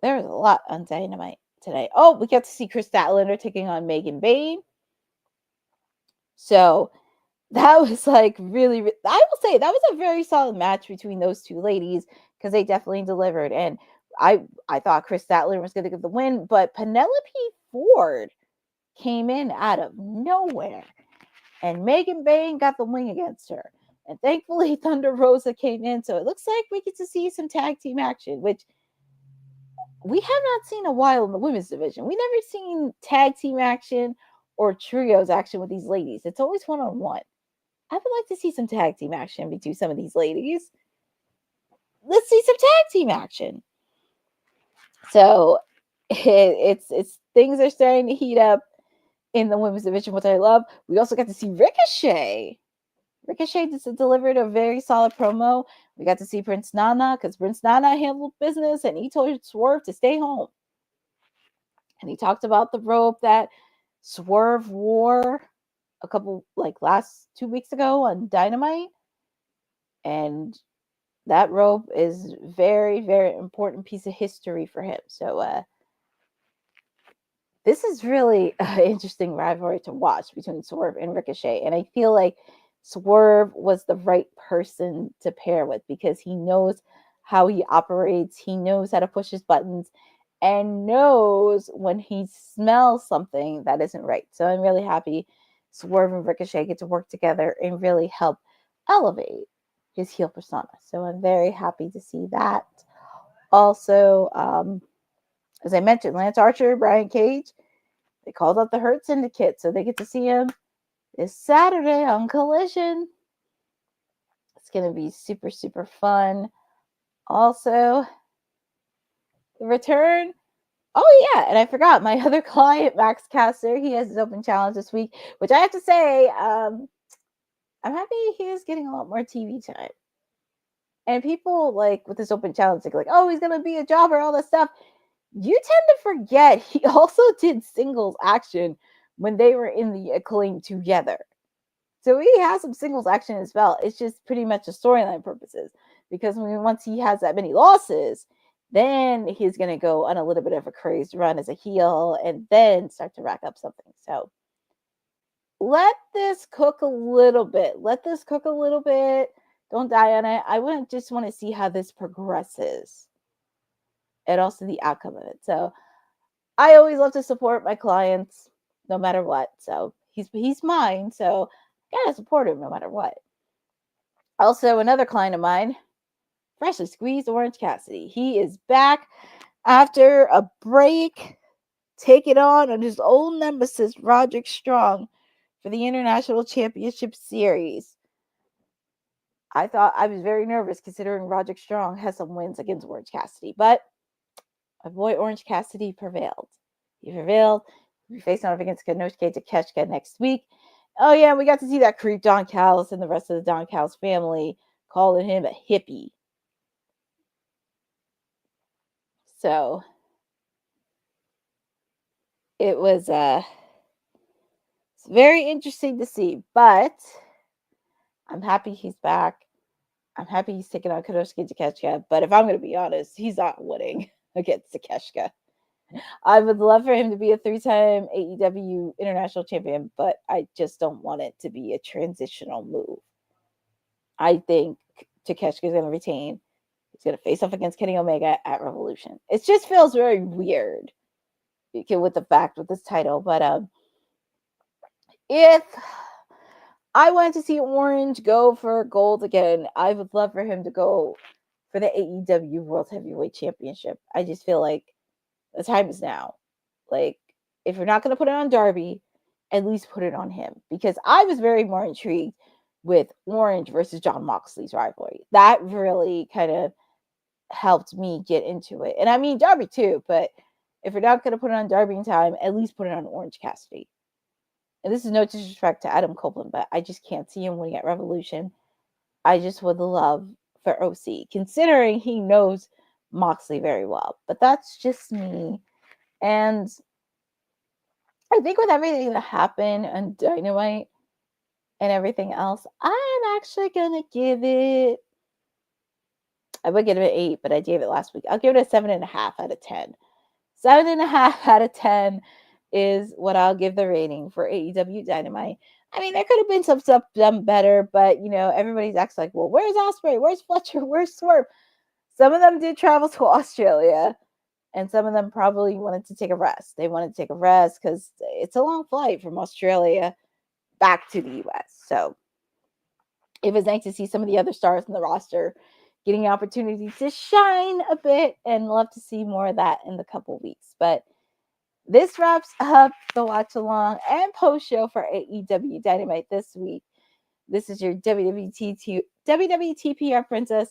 there was a lot on Dynamite today. Oh, we got to see Kris Statlander taking on Megan Bayne. So that was like really, I will say that was a very solid match between those two ladies, because they definitely delivered. And I thought Kris Statlander was going to get the win, but Penelope Ford came in out of nowhere, and Megan Bayne got the win against her. And thankfully, Thunder Rosa came in, so it looks like we get to see some tag team action, which we have not seen a while in the women's division. We never seen tag team action or trios action with these ladies. It's always one-on-one. I would like to see some tag team action between some of these ladies. Let's see some tag team action. So it's things are starting to heat up. in the women's division, which I love. We also got to see Ricochet. Ricochet just delivered a very solid promo. We got to see Prince Nana because Prince Nana handled business and he told Swerve to stay home. And he talked about the rope that Swerve wore a couple, last 2 weeks ago on Dynamite. And that rope is very, very important piece of history for him. So this is really an interesting rivalry to watch between Swerve and Ricochet. And I feel like Swerve was the right person to pair with because he knows how he operates. He knows how to push his buttons and knows when he smells something that isn't right. So I'm really happy Swerve and Ricochet get to work together and really help elevate his heel persona. So I'm very happy to see that. Also, as I mentioned, Lance Archer, Brian Cage, they called up the Hurt Syndicate, so they get to see him this Saturday on Collision. It's going to be super, super fun. Also, the return. Oh, yeah, and I forgot my other client, Max Caster. He has his open challenge this week, which I have to say, I'm happy he is getting a lot more TV time. And people, with this open challenge, think oh, he's going to be a jobber, all this stuff. You tend to forget he also did singles action when they were in the Acclaim together. So he has some singles action as well. It's just pretty much a storyline purposes. Because once he has that many losses, then he's going to go on a little bit of a crazed run as a heel and then start to rack up something. So let this cook a little bit. Don't die on it. I just want to see how this progresses. And also the outcome of it. So I always love to support my clients no matter what. So he's mine. So I gotta support him no matter what. Also, another client of mine, freshly squeezed Orange Cassidy. He is back after a break, taking on his old nemesis, Roderick Strong, for the International Championship Series. I was very nervous considering Roderick Strong has some wins against Orange Cassidy, but my boy Orange Cassidy prevailed. He prevailed. We facing off against Konosuke Takeshita next week. Oh, yeah, we got to see that creep Don Callis and the rest of the Don Callis family calling him a hippie. So it was it's very interesting to see, but I'm happy he's back. I'm happy he's taking on Konosuke Takeshita, but if I'm going to be honest, he's not winning against Takeshita. I would love for him to be a 3-time AEW International Champion, but I just don't want it to be a transitional move. I think Takeshita is going to retain. He's going to face off against Kenny Omega at Revolution. It just feels very weird with the fact with this title. But if I wanted to see Orange go for gold again, I would love for him to go for the AEW World Heavyweight Championship. I just feel like the time is now. If you're not going to put it on Darby, at least put it on him. Because I was very more intrigued with Orange versus Jon Moxley's rivalry. That really kind of helped me get into it. And I mean, Darby too, but if you're not going to put it on Darby in time, at least put it on Orange Cassidy. And this is no disrespect to Adam Copeland, but I just can't see him winning at Revolution. I just would love for OC, considering he knows Moxley very well. But that's just me. And I think with everything that happened on Dynamite and everything else, I'm actually going to give it, I would give it an 8, but I gave it last week. I'll give it a 7.5 out of 10. 7.5 out of 10 is what I'll give the rating for AEW Dynamite. I mean, there could have been some stuff done better, but, everybody's acting well, where's Ospreay? Where's Fletcher? Where's Swerve? Some of them did travel to Australia, and some of them probably wanted to take a rest. They wanted to take a rest because it's a long flight from Australia back to the U.S. So it was nice to see some of the other stars in the roster getting opportunities to shine a bit, and love to see more of that in the couple weeks. But this wraps up the watch along and post show for AEW Dynamite this week. This is your WWTPR Princess.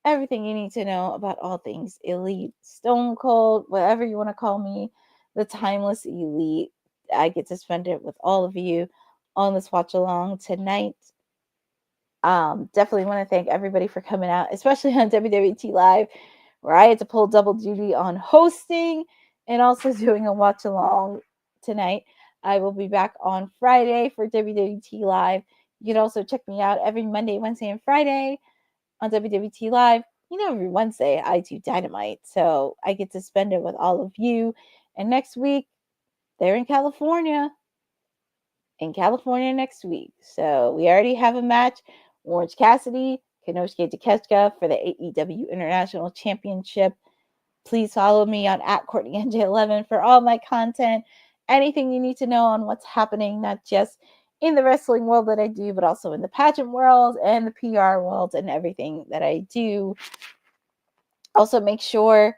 Everything you need to know about all things Elite, Stone Cold, whatever you want to call me, the Timeless Elite. I get to spend it with all of you on this watch along tonight. Definitely want to thank everybody for coming out, especially on WWT Live, where I had to pull double duty on hosting and also doing a watch along tonight. I will be back on Friday for WWT Live. You can also check me out every Monday, Wednesday, and Friday on WWT Live. You know, every Wednesday I do Dynamite, so I get to spend it with all of you. And next week, they're in California. Next week. So we already have a match. Orange Cassidy, Kenosuke Takeshita for the AEW International Championship. Please follow me on @CourtneyNJ11 for all my content. Anything you need to know on what's happening, not just in the wrestling world that I do, but also in the pageant world and the PR world and everything that I do. Also make sure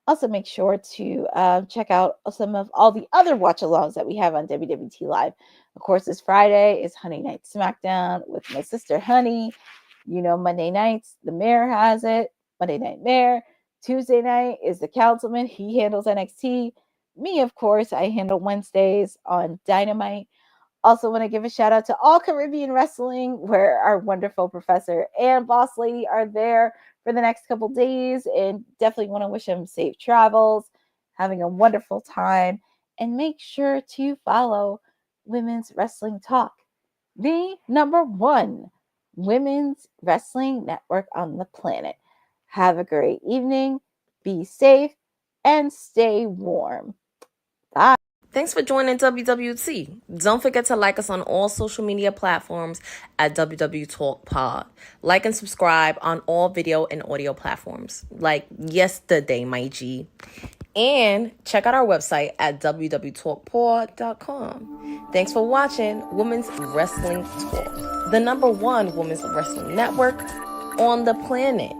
to check out some of all the other watch-alongs that we have on WWT Live. Of course, this Friday is Honey Night SmackDown with my sister Honey. You know, Monday nights, the mayor has it. Monday Night Mayor. Tuesday night is the Councilman. He handles NXT. Me, of course, I handle Wednesdays on Dynamite. Also want to give a shout out to All Caribbean Wrestling, where our wonderful professor and boss lady are there for the next couple days, and definitely want to wish them safe travels, having a wonderful time, and make sure to follow Women's Wrestling Talk, the #1 women's wrestling network on the planet. Have a great evening, be safe, and stay warm. Bye. Thanks for joining WWT. Don't forget to like us on all social media platforms at WW Talk Pod. Like and subscribe on all video and audio platforms, like yesterday, my G. And check out our website at www.talkpod.com. Thanks for watching Women's Wrestling Talk, the #1 women's wrestling network on the planet.